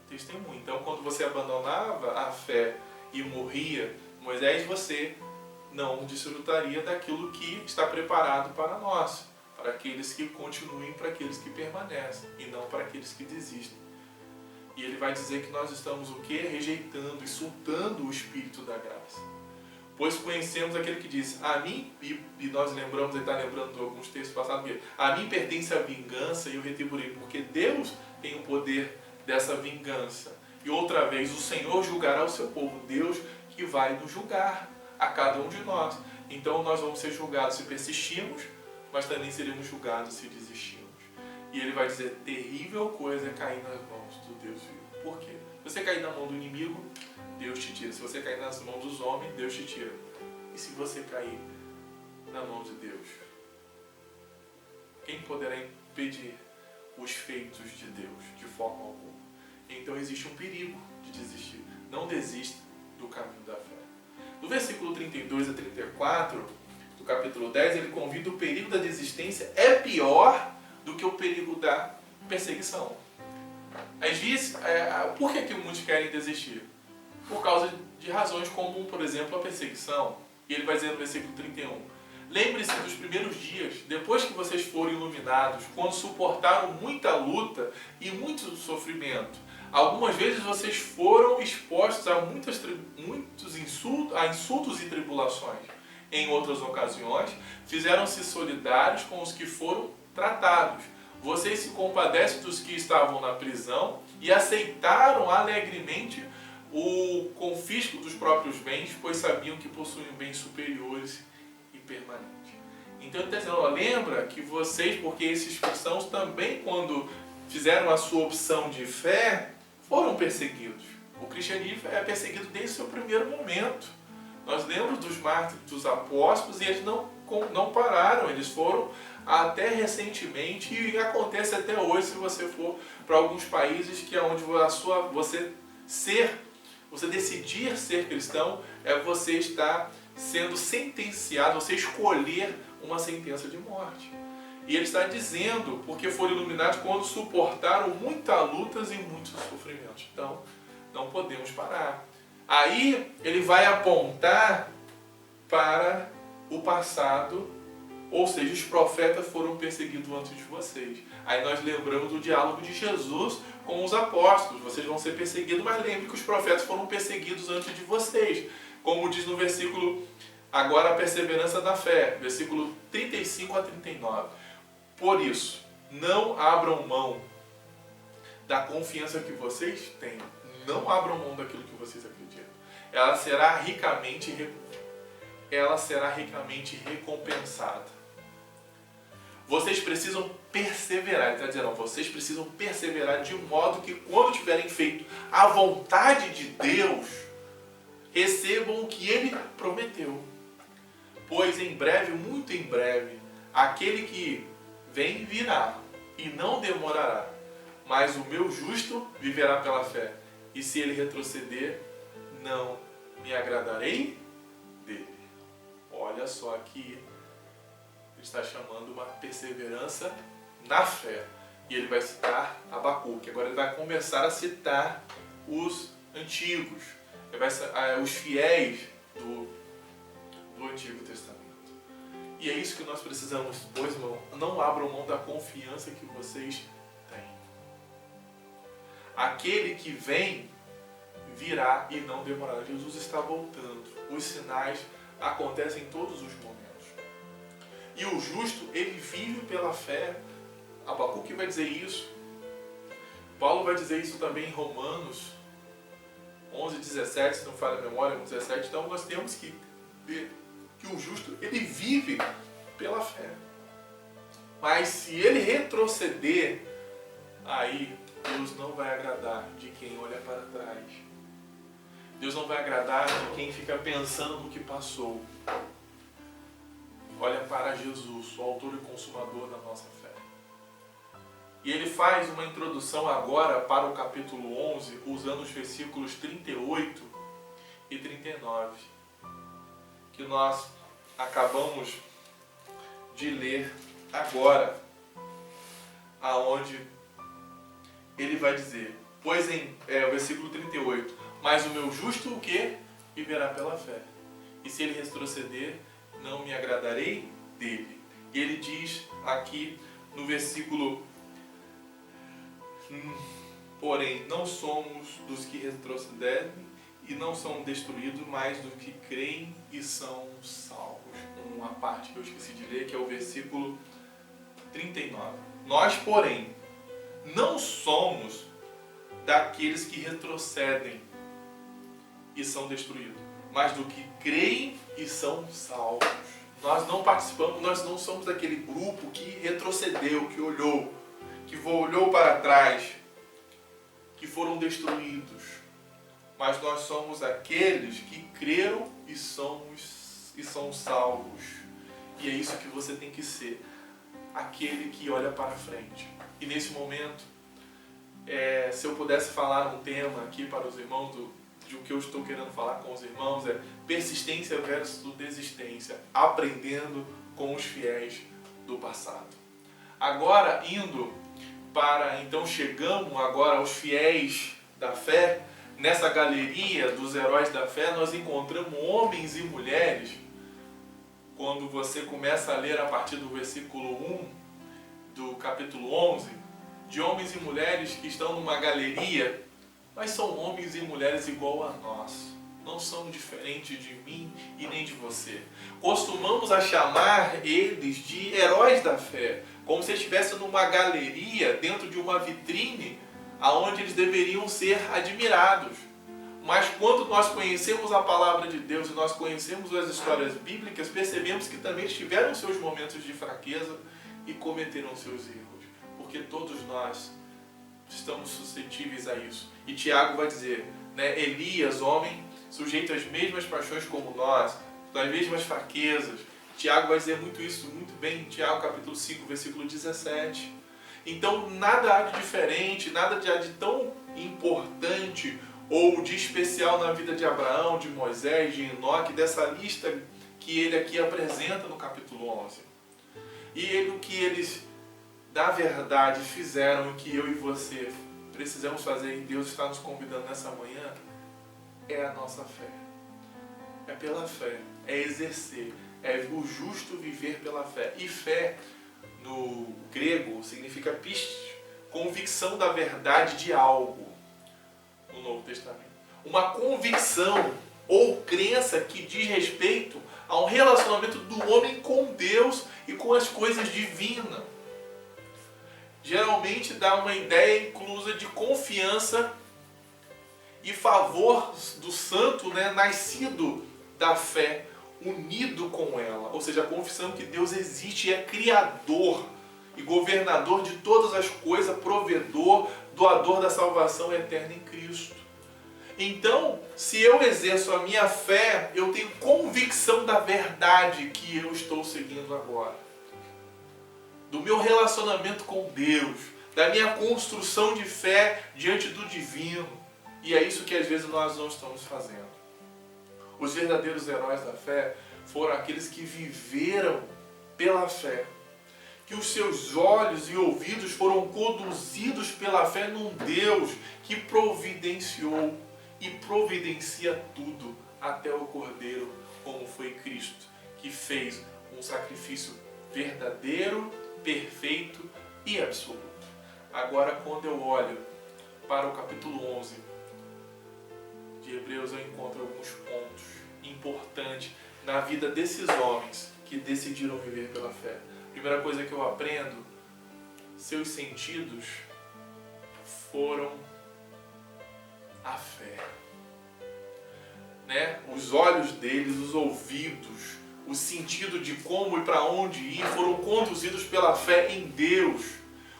testemunhas. Então quando você abandonava a fé e morria, Moisés, você não desfrutaria daquilo que está preparado para nós, para aqueles que continuem, para aqueles que permanecem, e não para aqueles que desistem. E ele vai dizer que nós estamos o quê? Rejeitando, insultando o Espírito da graça. Pois conhecemos aquele que diz, a mim, e nós lembramos, ele está lembrando de alguns textos passados, que a mim pertence a vingança e eu retribuirei, porque Deus tem o poder dessa vingança. E outra vez, o Senhor julgará o seu povo, Deus que vai nos julgar a cada um de nós. Então nós vamos ser julgados se persistirmos, mas também seremos julgados se desistirmos. E ele vai dizer, terrível coisa é cair nas mãos do Deus vivo. Por quê? Se você cair na mão do inimigo, Deus te tira. Se você cair nas mãos dos homens, Deus te tira. E se você cair na mão de Deus, quem poderá impedir os feitos de Deus de forma alguma? Então existe um perigo de desistir. Não desista do caminho da fé. No versículo 32 a 34 do capítulo 10, ele convida o perigo da desistência é pior do que o perigo da perseguição. Às vezes, por que muitos querem desistir? Por causa de razões como, por exemplo, a perseguição. E ele vai dizer no versículo 31, lembre-se dos primeiros dias, depois que vocês foram iluminados, quando suportaram muita luta e muito sofrimento. Algumas vezes vocês foram expostos a muitos insultos e tribulações. Em outras ocasiões, fizeram-se solidários com os que foram tratados. Vocês se compadecem dos que estavam na prisão e aceitaram alegremente o confisco dos próprios bens, pois sabiam que possuíam bens superiores e permanentes. Então ele está dizendo, lembra que vocês, porque esses cristãos também, quando fizeram a sua opção de fé, foram perseguidos. O cristianismo é perseguido desde o seu primeiro momento. Nós lembramos dos mártires dos apóstolos e eles não pararam, eles foram até recentemente e acontece até hoje se você for para alguns países que é onde você decidir ser cristão é você estar sendo sentenciado, você escolher uma sentença de morte. E ele está dizendo, porque foram iluminados quando suportaram muitas lutas e muitos sofrimentos. Então, não podemos parar. Aí, ele vai apontar para o passado, ou seja, os profetas foram perseguidos antes de vocês. Aí nós lembramos do diálogo de Jesus com os apóstolos. Vocês vão ser perseguidos, mas lembre que os profetas foram perseguidos antes de vocês. Como diz no versículo, agora a perseverança da fé, versículo 35 a 39. Por isso, não abram mão da confiança que vocês têm. Não abram mão daquilo que vocês acreditam. Ela será ricamente recompensada. Vocês precisam perseverar. Ele está dizendo, vocês precisam perseverar de modo que quando tiverem feito a vontade de Deus, recebam o que Ele prometeu. Pois em breve, muito em breve, aquele que vem virá e não demorará. Mas o meu justo viverá pela fé. E se ele retroceder, não me agradarei dele. Olha só aqui, ele está chamando uma perseverança na fé. E ele vai citar Abacuque. Agora ele vai começar a citar os antigos, os fiéis do Antigo Testamento. E é isso que nós precisamos, pois, irmão, não abram mão da confiança que vocês têm. Aquele que vem, virá e não demorará. Jesus está voltando. Os sinais acontecem em todos os momentos. E o justo, ele vive pela fé. Abacuque vai dizer isso. Paulo vai dizer isso também em Romanos 11:17, se não falha a memória, 17. Então nós temos que ver que o justo, ele vive pela fé. Mas se ele retroceder, aí Deus não vai agradar de quem olha para trás. Deus não vai agradar de quem fica pensando no que passou. Olha para Jesus, o autor e consumador da nossa fé. E ele faz uma introdução agora para o capítulo 11, usando os versículos 38 e 39, que nós acabamos de ler agora, aonde ele vai dizer, o versículo 38, mas o meu justo o quê? Viverá pela fé. E se ele retroceder, não me agradarei dele. E ele diz aqui no versículo, porém, não somos dos que retrocedem e não são destruídos, mas dos que creem e são salvos. Uma parte que eu esqueci de ler, que é o versículo 39. Nós, porém, não somos daqueles que retrocedem e são destruídos, mas do que creem e são salvos. Nós não participamos, nós não somos daquele grupo que retrocedeu, que olhou para trás, que foram destruídos. Mas nós somos aqueles que creram e são salvos. E é isso que você tem que ser, aquele que olha para frente. E nesse momento, se eu pudesse falar um tema aqui para os irmãos de o que eu estou querendo falar com os irmãos, é persistência versus desistência, aprendendo com os fiéis do passado. Agora, então chegamos agora aos fiéis da fé. Nessa galeria dos heróis da fé, nós encontramos homens e mulheres. Quando você começa a ler a partir do versículo 1 do capítulo 11, de homens e mulheres que estão numa galeria, mas são homens e mulheres igual a nós. Não são diferentes de mim e nem de você. Costumamos a chamar eles de heróis da fé, como se estivessem numa galeria, dentro de uma vitrine, aonde eles deveriam ser admirados. Mas quando nós conhecemos a palavra de Deus e nós conhecemos as histórias bíblicas, percebemos que também eles tiveram seus momentos de fraqueza e cometeram seus erros. Porque todos nós estamos suscetíveis a isso. E Tiago vai dizer, Elias, homem, sujeito às mesmas paixões como nós, das mesmas fraquezas. Tiago vai dizer isso muito bem em Tiago capítulo 5, versículo 17. Então nada há de diferente, nada há de tão importante ou de especial na vida de Abraão, de Moisés, de Enoque, dessa lista que ele aqui apresenta no capítulo 11. E o que eles, na verdade, fizeram, o que eu e você precisamos fazer, e Deus está nos convidando nessa manhã, é a nossa fé. É pela fé, é exercer, é o justo viver pela fé. E fé, no grego, significa piste, convicção da verdade de algo, no Novo Testamento. Uma convicção ou crença que diz respeito a um relacionamento do homem com Deus e com as coisas divinas. Geralmente dá uma ideia inclusa de confiança e favor do santo, nascido da fé, unido com ela. Ou seja, a confissão que Deus existe e é criador e governador de todas as coisas, provedor, doador da salvação eterna em Cristo. Então, se eu exerço a minha fé, eu tenho convicção da verdade que eu estou seguindo agora. Do meu relacionamento com Deus, da minha construção de fé diante do divino. E é isso que às vezes nós não estamos fazendo. Os verdadeiros heróis da fé foram aqueles que viveram pela fé. Que os seus olhos e ouvidos foram conduzidos pela fé num Deus que providenciou e providencia tudo até o Cordeiro, como foi Cristo, que fez um sacrifício verdadeiro, perfeito e absoluto. Agora, quando eu olho para o capítulo 11 de Hebreus, eu encontro alguns pontos importantes na vida desses homens que decidiram viver pela fé. Primeira coisa que eu aprendo, seus sentidos foram a fé. Os olhos deles, os ouvidos, o sentido de como e para onde ir foram conduzidos pela fé em Deus.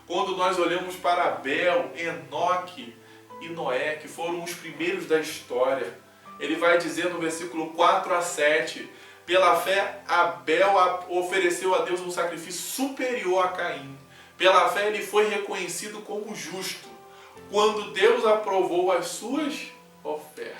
Quando nós olhamos para Abel, Enoque e Noé, que foram os primeiros da história, ele vai dizer no versículo 4 a 7, pela fé Abel ofereceu a Deus um sacrifício superior a Caim. Pela fé ele foi reconhecido como justo, quando Deus aprovou as suas ofertas.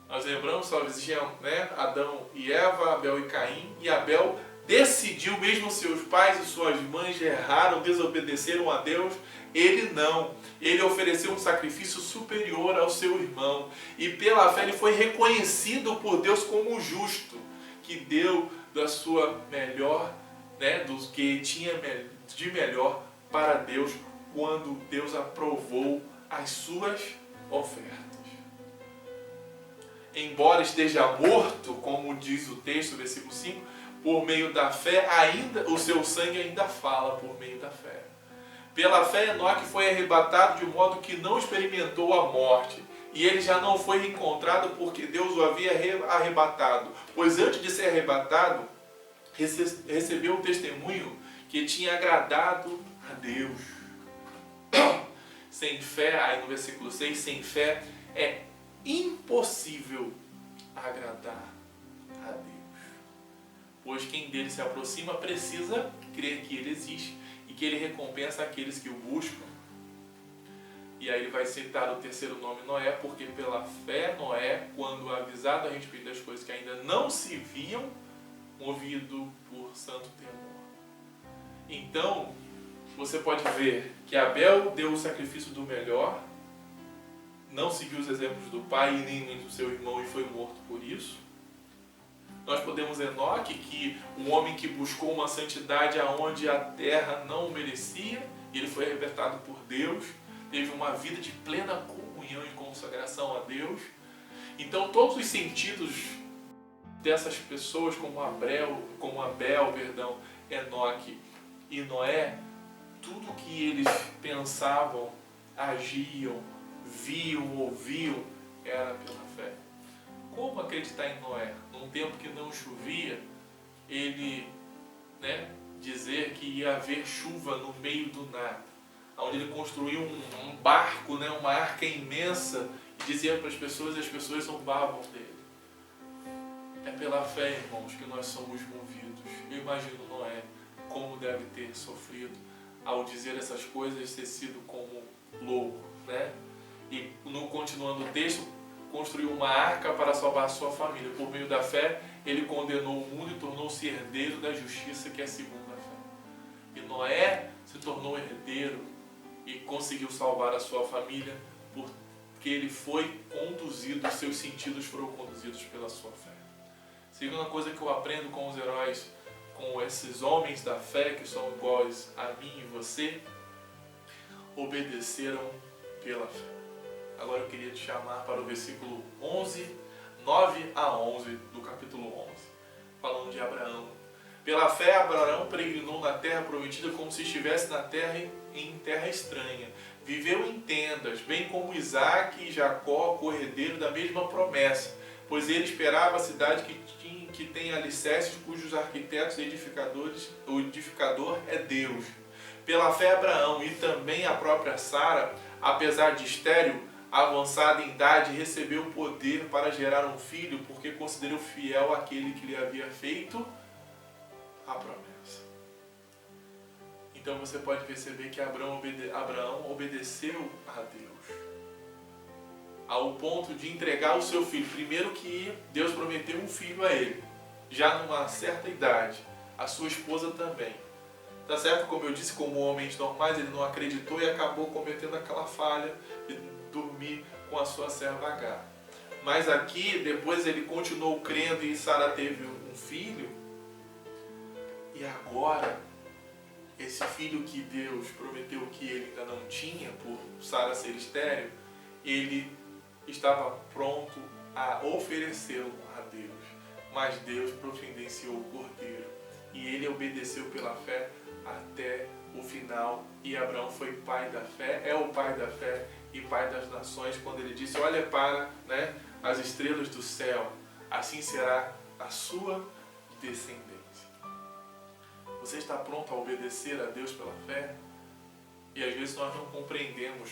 Nós lembramos, só existiam, né, Adão e Eva, Abel e Caim, e Abel decidiu, mesmo seus pais e suas mães erraram, desobedeceram a Deus, ele não. Ele ofereceu um sacrifício superior ao seu irmão. E pela fé ele foi reconhecido por Deus como justo, que deu da sua melhor, né, do que tinha de melhor para Deus, quando Deus aprovou as suas ofertas. Embora esteja morto, como diz o texto, versículo 5, por meio da fé, ainda o seu sangue ainda fala por meio da fé. Pela fé, Enoque foi arrebatado de modo que não experimentou a morte, e ele já não foi encontrado porque Deus o havia arrebatado. Pois antes de ser arrebatado, recebeu o testemunho que tinha agradado a Deus. Sem fé, aí no versículo 6, sem fé é impossível agradar a Deus. Pois quem dele se aproxima precisa crer que ele existe e que ele recompensa aqueles que o buscam. E aí ele vai citar o terceiro nome, Noé, porque pela fé Noé, quando avisado a respeito das coisas que ainda não se viam, movido por santo temor. Então, você pode ver que Abel deu o sacrifício do melhor, não seguiu os exemplos do pai e nem do seu irmão e foi morto por isso. Nós podemos ver Enoque, que um homem que buscou uma santidade aonde a terra não o merecia, e ele foi arrebatado por Deus, teve uma vida de plena comunhão e consagração a Deus. Então todos os sentidos dessas pessoas como Abel, Enoque e Noé, tudo que eles pensavam, agiam, viam, ouviam, era pela fé. Como acreditar em Noé? Num tempo que não chovia, ele, dizer que ia haver chuva no meio do nada, onde ele construiu um barco, uma arca imensa, e dizia para as pessoas, e as pessoas zombavam dele. É pela fé, irmãos, que nós somos movidos. Eu imagino Noé, como deve ter sofrido ao dizer essas coisas, ter sido como louco, E continuando o texto, construiu uma arca para salvar a sua família. Por meio da fé, ele condenou o mundo e tornou-se herdeiro da justiça, que é segundo a fé. E Noé se tornou herdeiro e conseguiu salvar a sua família porque ele foi conduzido, os seus sentidos foram conduzidos pela sua fé. Segunda coisa que eu aprendo com os heróis, com esses homens da fé que são iguais a mim e você, obedeceram pela fé. Agora eu queria te chamar para o versículo 9 a 11 do capítulo 11, falando de Abraão. Pela fé, Abraão peregrinou na terra prometida como se estivesse na terra em terra estranha. Viveu em tendas, bem como Isaac e Jacó, corredeiros da mesma promessa, pois ele esperava a cidade que tem alicerces, cujos arquitetos e o edificador é Deus. Pela fé, Abraão e também a própria Sara, apesar de estéril, avançada em idade, recebeu o poder para gerar um filho, porque considerou fiel aquele que lhe havia feito a promessa. Então você pode perceber que Abraão obedeceu a Deus, ao ponto de entregar o seu filho. Primeiro que Deus prometeu um filho a ele, já numa certa idade, a sua esposa também. Tá certo? Como eu disse, como homens normais, ele não acreditou e acabou cometendo aquela falha de dormir com a sua serva Agar. Mas aqui, depois ele continuou crendo e Sara teve um filho. E agora, esse filho que Deus prometeu que ele ainda não tinha, por Sara ser estéril, ele estava pronto a oferecê-lo a Deus. Mas Deus providenciou o cordeiro. E ele obedeceu pela fé até o final. E Abraão foi pai da fé, é o pai da fé e pai das nações, quando ele disse: olha para as estrelas do céu, assim será a sua descendência. Você está pronto a obedecer a Deus pela fé? E às vezes nós não compreendemos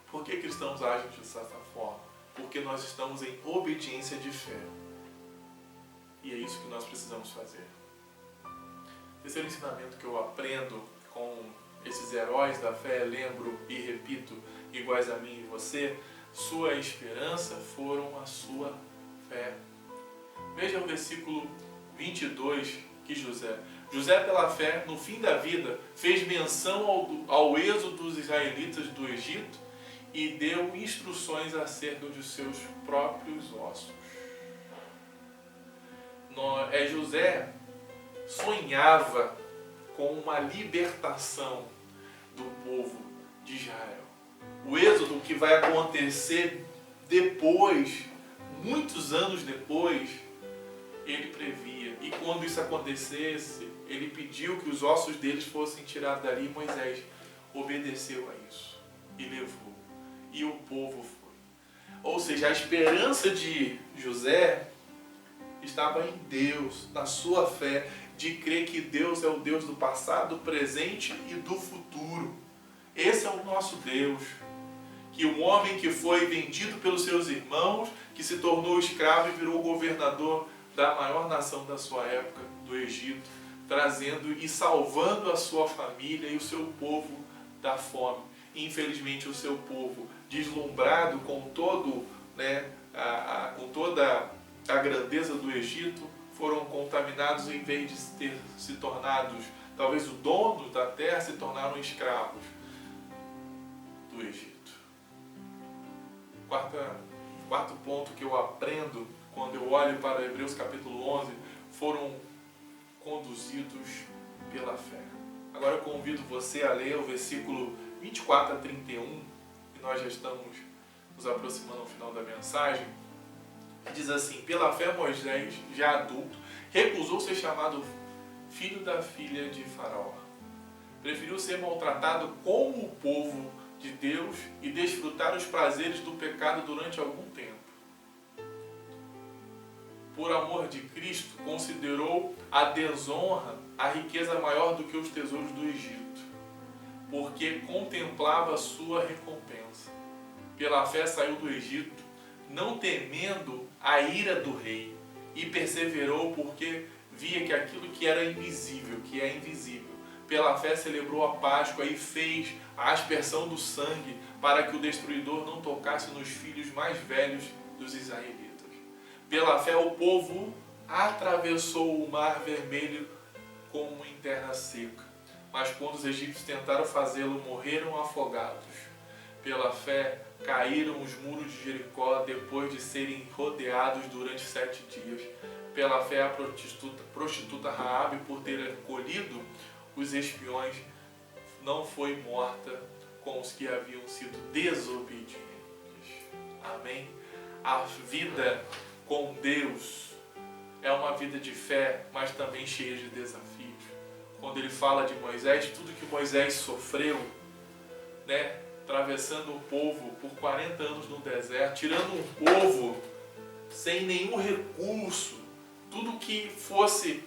por que cristãos agem dessa forma. porque nós estamos em obediência de fé. E é isso que nós precisamos fazer. Terceiro ensinamento que eu aprendo com esses heróis da fé, lembro e repito, iguais a mim e você, sua esperança foram a sua fé. Veja o versículo 22 que José pela fé, no fim da vida, fez menção ao êxodo dos israelitas do Egito e deu instruções acerca dos seus próprios ossos. José sonhava com uma libertação do povo de Israel. O êxodo que vai acontecer depois, muitos anos depois, ele previa. E quando isso acontecesse, ele pediu que os ossos deles fossem tirados dali, e Moisés obedeceu a isso e levou. E o povo foi. Ou seja, a esperança de José estava em Deus, na sua fé, de crer que Deus é o Deus do passado, presente e do futuro. Esse é o nosso Deus. Que um homem que foi vendido pelos seus irmãos, que se tornou escravo e virou governador da maior nação da sua época, do Egito, trazendo e salvando a sua família e o seu povo da fome. Infelizmente, o seu povo, deslumbrado com todo, com toda a grandeza do Egito, foram contaminados, em vez de ter se tornado, talvez, o dono da terra, se tornaram escravos do Egito. Quarto ponto que eu aprendo quando eu olho para Hebreus capítulo 11, foram conduzidos pela fé. Agora eu convido você a ler o versículo 24 a 31, e nós já estamos nos aproximando ao final da mensagem. Diz assim: pela fé Moisés, já adulto, recusou ser chamado filho da filha de Faraó. Preferiu ser maltratado como o povo de Deus e desfrutar os prazeres do pecado durante algum tempo. Por amor de Cristo, considerou a desonra a riqueza maior do que os tesouros do Egito, porque contemplava a sua recompensa. Pela fé saiu do Egito, não temendo a ira do rei, e perseverou porque via que aquilo que era invisível, que é invisível, pela fé celebrou a Páscoa e fez a aspersão do sangue para que o destruidor não tocasse nos filhos mais velhos dos israelitas. Pela fé o povo atravessou o mar vermelho como em terra seca, mas quando os egípcios tentaram fazê-lo, morreram afogados. Pela fé caíram os muros de Jericó depois de serem rodeados durante 7 dias. Pela fé a prostituta Raabe, por ter acolhido os espiões, não foi morta com os que haviam sido desobedientes. Amém? A vida com Deus é uma vida de fé, mas também cheia de desafios. Quando ele fala de Moisés, tudo que Moisés sofreu, atravessando o povo por 40 anos no deserto, tirando um povo sem nenhum recurso, tudo que fosse,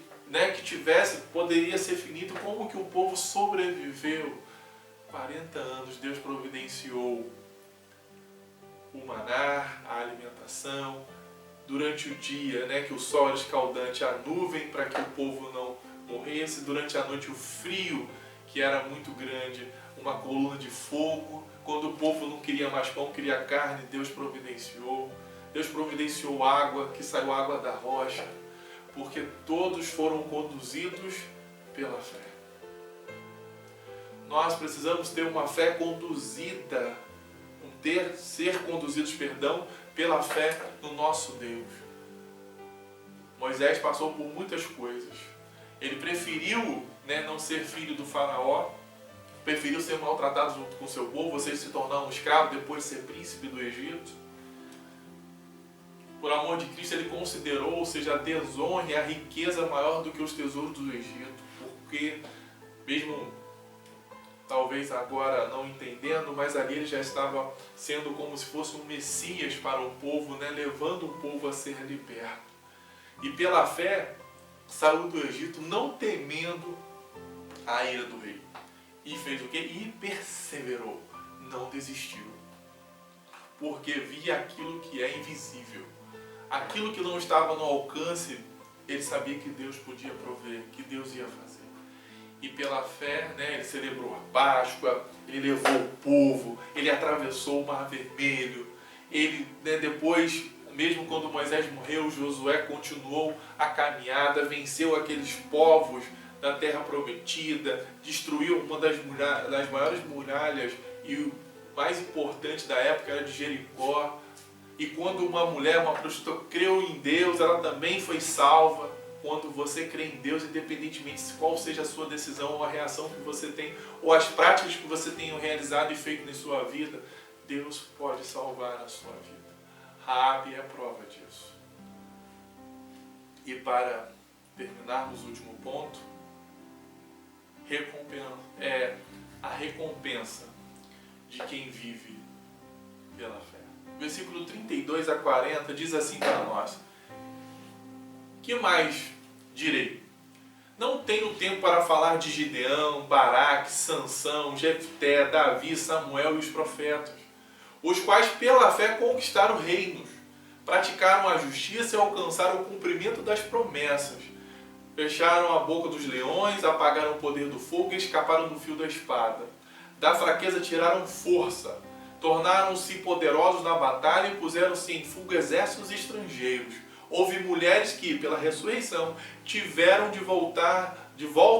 que tivesse, poderia ser finito. Como que o povo sobreviveu? 40 anos Deus providenciou o maná, a alimentação. Durante o dia, que o sol era escaldante, a nuvem para que o povo não morresse. Durante a noite, o frio, que era muito grande, uma coluna de fogo. Quando o povo não queria mais pão, queria carne, Deus providenciou. Deus providenciou água, que saiu água da rocha, porque todos foram conduzidos pela fé. Nós precisamos ter uma fé conduzida, ser conduzidos, pela fé no nosso Deus. Moisés passou por muitas coisas. Ele preferiu não ser filho do faraó, preferiu ser maltratado junto com seu povo, ou seja, se tornar um escravo, depois de ser príncipe do Egito. Por amor de Cristo, ele considerou, ou seja, a desonra e a riqueza maior do que os tesouros do Egito, porque mesmo talvez agora não entendendo, mas ali ele já estava sendo como se fosse um Messias para o povo, levando o povo a ser liberto. E pela fé saiu do Egito não temendo a ira do rei. E fez o quê? E perseverou, não desistiu. porque via aquilo que é invisível. Aquilo que não estava no alcance, ele sabia que Deus podia prover, que Deus ia fazer. E pela fé, né, ele celebrou a Páscoa, ele levou o povo, ele atravessou o Mar Vermelho. Ele, né, depois, mesmo quando Moisés morreu, Josué continuou a caminhada, venceu aqueles povos da Terra Prometida, destruiu uma das maiores muralhas e o mais importante da época era de Jericó. E quando uma mulher, uma prostituta, creu em Deus, ela também foi salva. Quando você crê em Deus, independentemente de qual seja a sua decisão ou a reação que você tem, ou as práticas que você tenha realizado e feito em sua vida, Deus pode salvar a sua vida. Raabe é a prova disso. E para terminarmos o último ponto, a recompensa de quem vive pela fé. Versículo 32 a 40 diz assim para nós: que mais direi? Não tenho tempo para falar de Gideão, Baraque, Sansão, Jefté, Davi, Samuel e os profetas, os quais pela fé conquistaram reinos, praticaram a justiça e alcançaram o cumprimento das promessas, fecharam a boca dos leões, apagaram o poder do fogo e escaparam do fio da espada. Da fraqueza tiraram força, tornaram-se poderosos na batalha e puseram-se em fuga exércitos estrangeiros. Houve mulheres que, pela ressurreição, tiveram de volta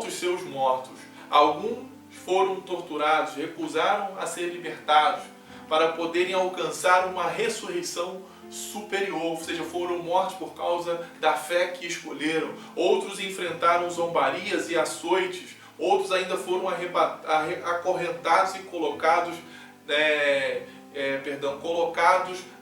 os seus mortos. Alguns foram torturados, recusaram a ser libertados, para poderem alcançar uma ressurreição superior, ou seja, foram mortos por causa da fé que escolheram. Outros enfrentaram zombarias e açoites, outros ainda foram acorrentados e colocados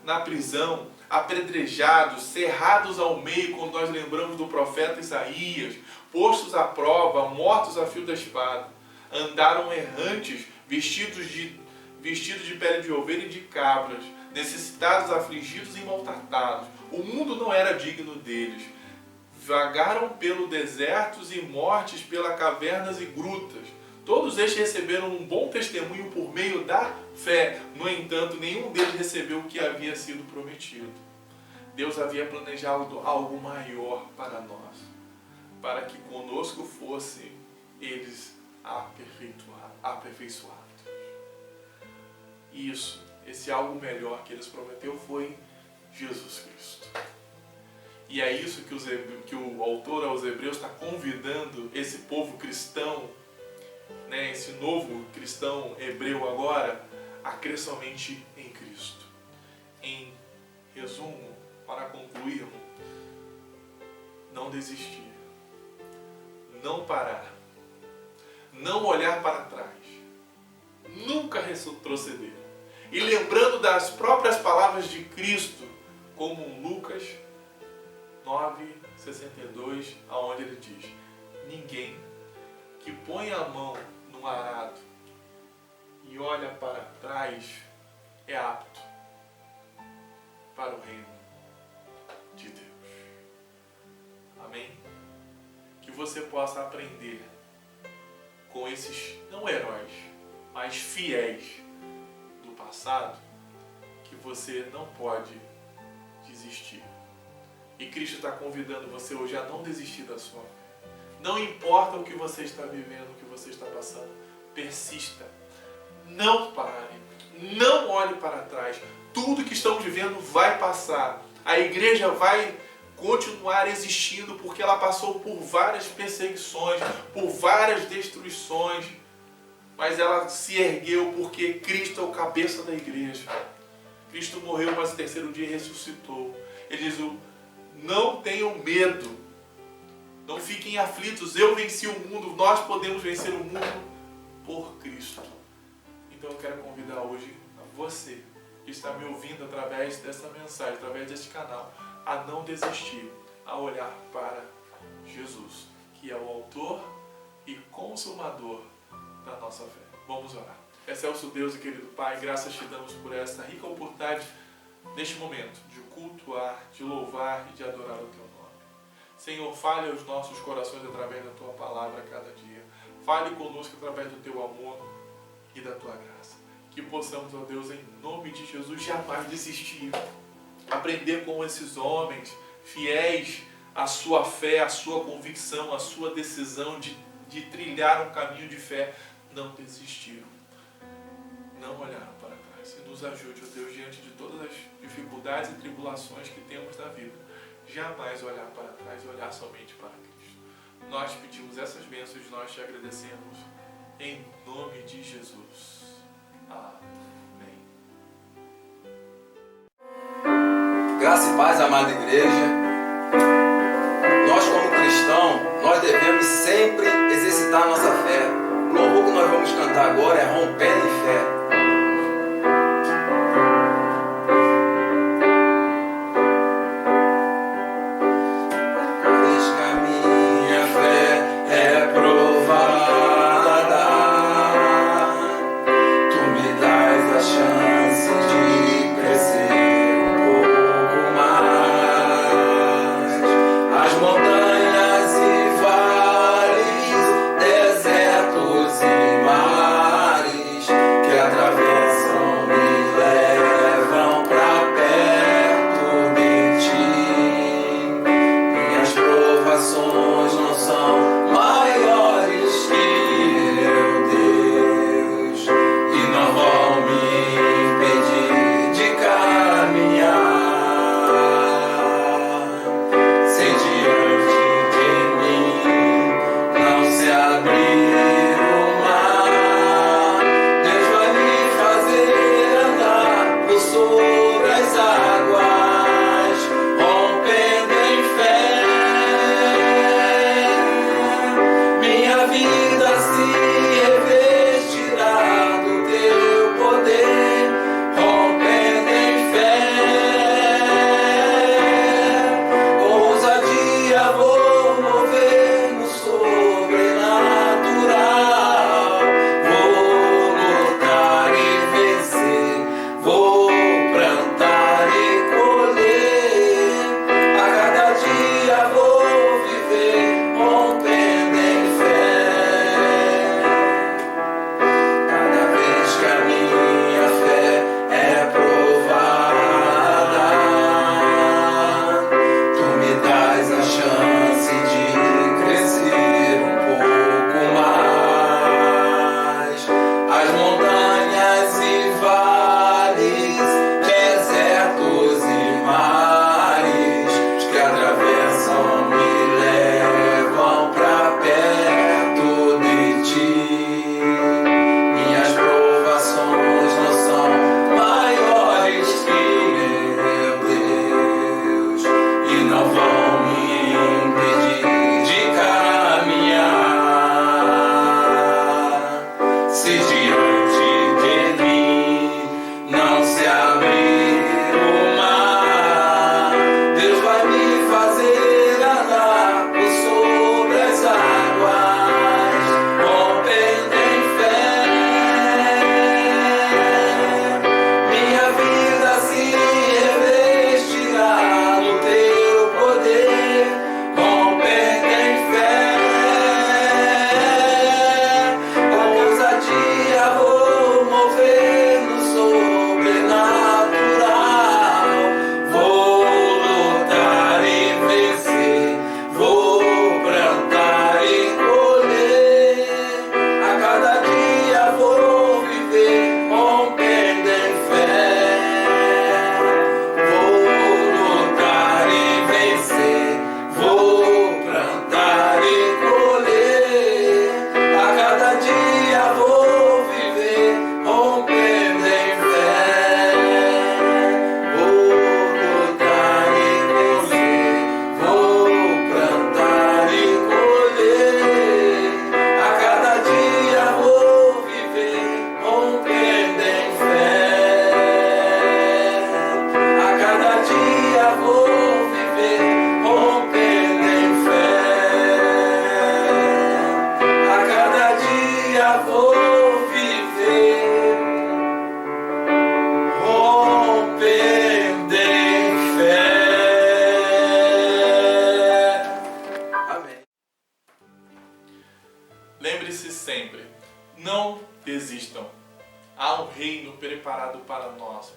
na prisão, apedrejados, cerrados ao meio, quando nós lembramos do profeta Isaías, postos à prova, mortos a fio da espada. Andaram errantes, vestidos de pele de ovelha e de cabras, necessitados, afligidos e maltratados. O mundo não era digno deles. Vagaram pelo desertos e mortes pela cavernas e grutas. Todos estes receberam um bom testemunho por meio da fé. No entanto, nenhum deles recebeu o que havia sido prometido. Deus havia planejado algo maior para nós, para que conosco fossem eles aperfeiçoados. Isso, esse algo melhor que eles prometeu foi Jesus Cristo. E é isso que o autor aos Hebreus está convidando esse povo cristão, né, esse novo cristão hebreu agora, a crer somente em Cristo. Em resumo, para concluirmos, não desistir, não parar, não olhar para trás, nunca retroceder. E lembrando das próprias palavras de Cristo, como Lucas 9:62, aonde ele diz: ninguém que põe a mão no arado e olha para trás é apto para o reino de Deus. Amém? Que você possa aprender com esses, não heróis, mas fiéis do passado, que você não pode desistir. E Cristo está convidando você hoje a não desistir da sua fé. Não importa o que você está vivendo, o que você está passando, persista. Não pare. Não olhe para trás. Tudo que estamos vivendo vai passar. A igreja vai continuar existindo porque ela passou por várias perseguições, por várias destruições. Mas ela se ergueu porque Cristo é o cabeça da igreja. Cristo morreu, mas no terceiro dia ressuscitou. Ele diz: não tenham medo, não fiquem aflitos, eu venci o mundo, nós podemos vencer o mundo por Cristo. Então eu quero convidar hoje a você que está me ouvindo através dessa mensagem, através deste canal, a não desistir, a olhar para Jesus, que é o autor e consumador da nossa fé. Vamos orar. Excelso Deus e querido Pai, graças te damos por essa rica oportunidade neste momento de cultuar, de louvar e de adorar o teu nome. Senhor, fale aos nossos corações através da tua palavra a cada dia. Fale conosco através do teu amor e da tua graça. que possamos, ó Deus, em nome de Jesus, jamais desistir. Aprender com esses homens fiéis à sua fé, à sua convicção, à sua decisão de trilhar um caminho de fé. Não desistiram, não olharam para trás. E nos ajude, ó Deus, diante de todas as dificuldades e tribulações que temos na vida, jamais olhar para trás e olhar somente para Cristo. Nós pedimos essas bênçãos, nós te agradecemos em nome de Jesus. Amém. Graça e paz, amada igreja. Nós, como cristãos, nós devemos sempre exercitar a nossa fé. O louvor que nós vamos cantar agora é Rompendo em Fé.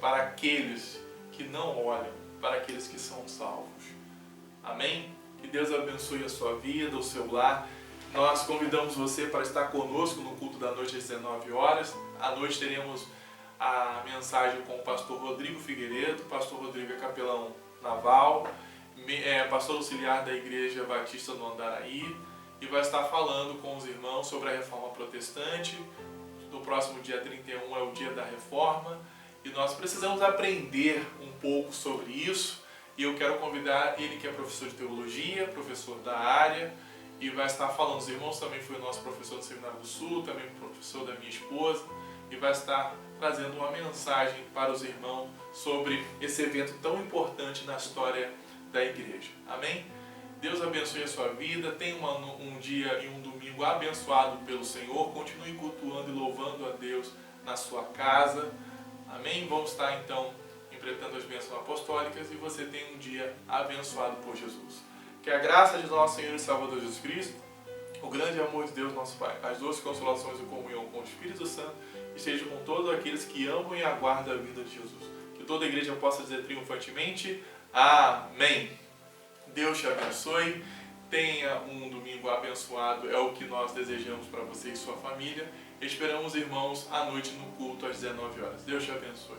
para aqueles que não olham, para aqueles que são salvos. Amém? Que Deus abençoe a sua vida, o seu lar. Nós convidamos você para estar conosco no culto da noite às 19 horas. À noite teremos a mensagem com o pastor Rodrigo Figueiredo. Pastor Rodrigo é capelão naval, pastor auxiliar da Igreja Batista do Andaraí, e vai estar falando com os irmãos sobre a Reforma Protestante. No próximo dia 31 é o dia da Reforma, e nós precisamos aprender um pouco sobre isso. E eu quero convidar ele, que é professor de teologia, professor da área, e vai estar falando. Os irmãos também foi o nosso professor do Seminário do Sul, também professor da minha esposa, e vai estar trazendo uma mensagem para os irmãos sobre esse evento tão importante na história da igreja. Amém? Deus abençoe a sua vida, tenha um dia e um domingo abençoado pelo Senhor, continue cultuando e louvando a Deus na sua casa. Amém? Vamos estar então interpretando as bênçãos apostólicas, e você tem um dia abençoado por Jesus. Que a graça de nosso Senhor e Salvador Jesus Cristo, o grande amor de Deus nosso Pai, as doces consolações e comunhão com o Espírito Santo esteja com todos aqueles que amam e aguardam a vinda de Jesus. Que toda a igreja possa dizer triunfantemente: Amém. Deus te abençoe, tenha um domingo abençoado, é o que nós desejamos para você e sua família. Esperamos, irmãos, à noite no culto às 19 horas. Deus te abençoe.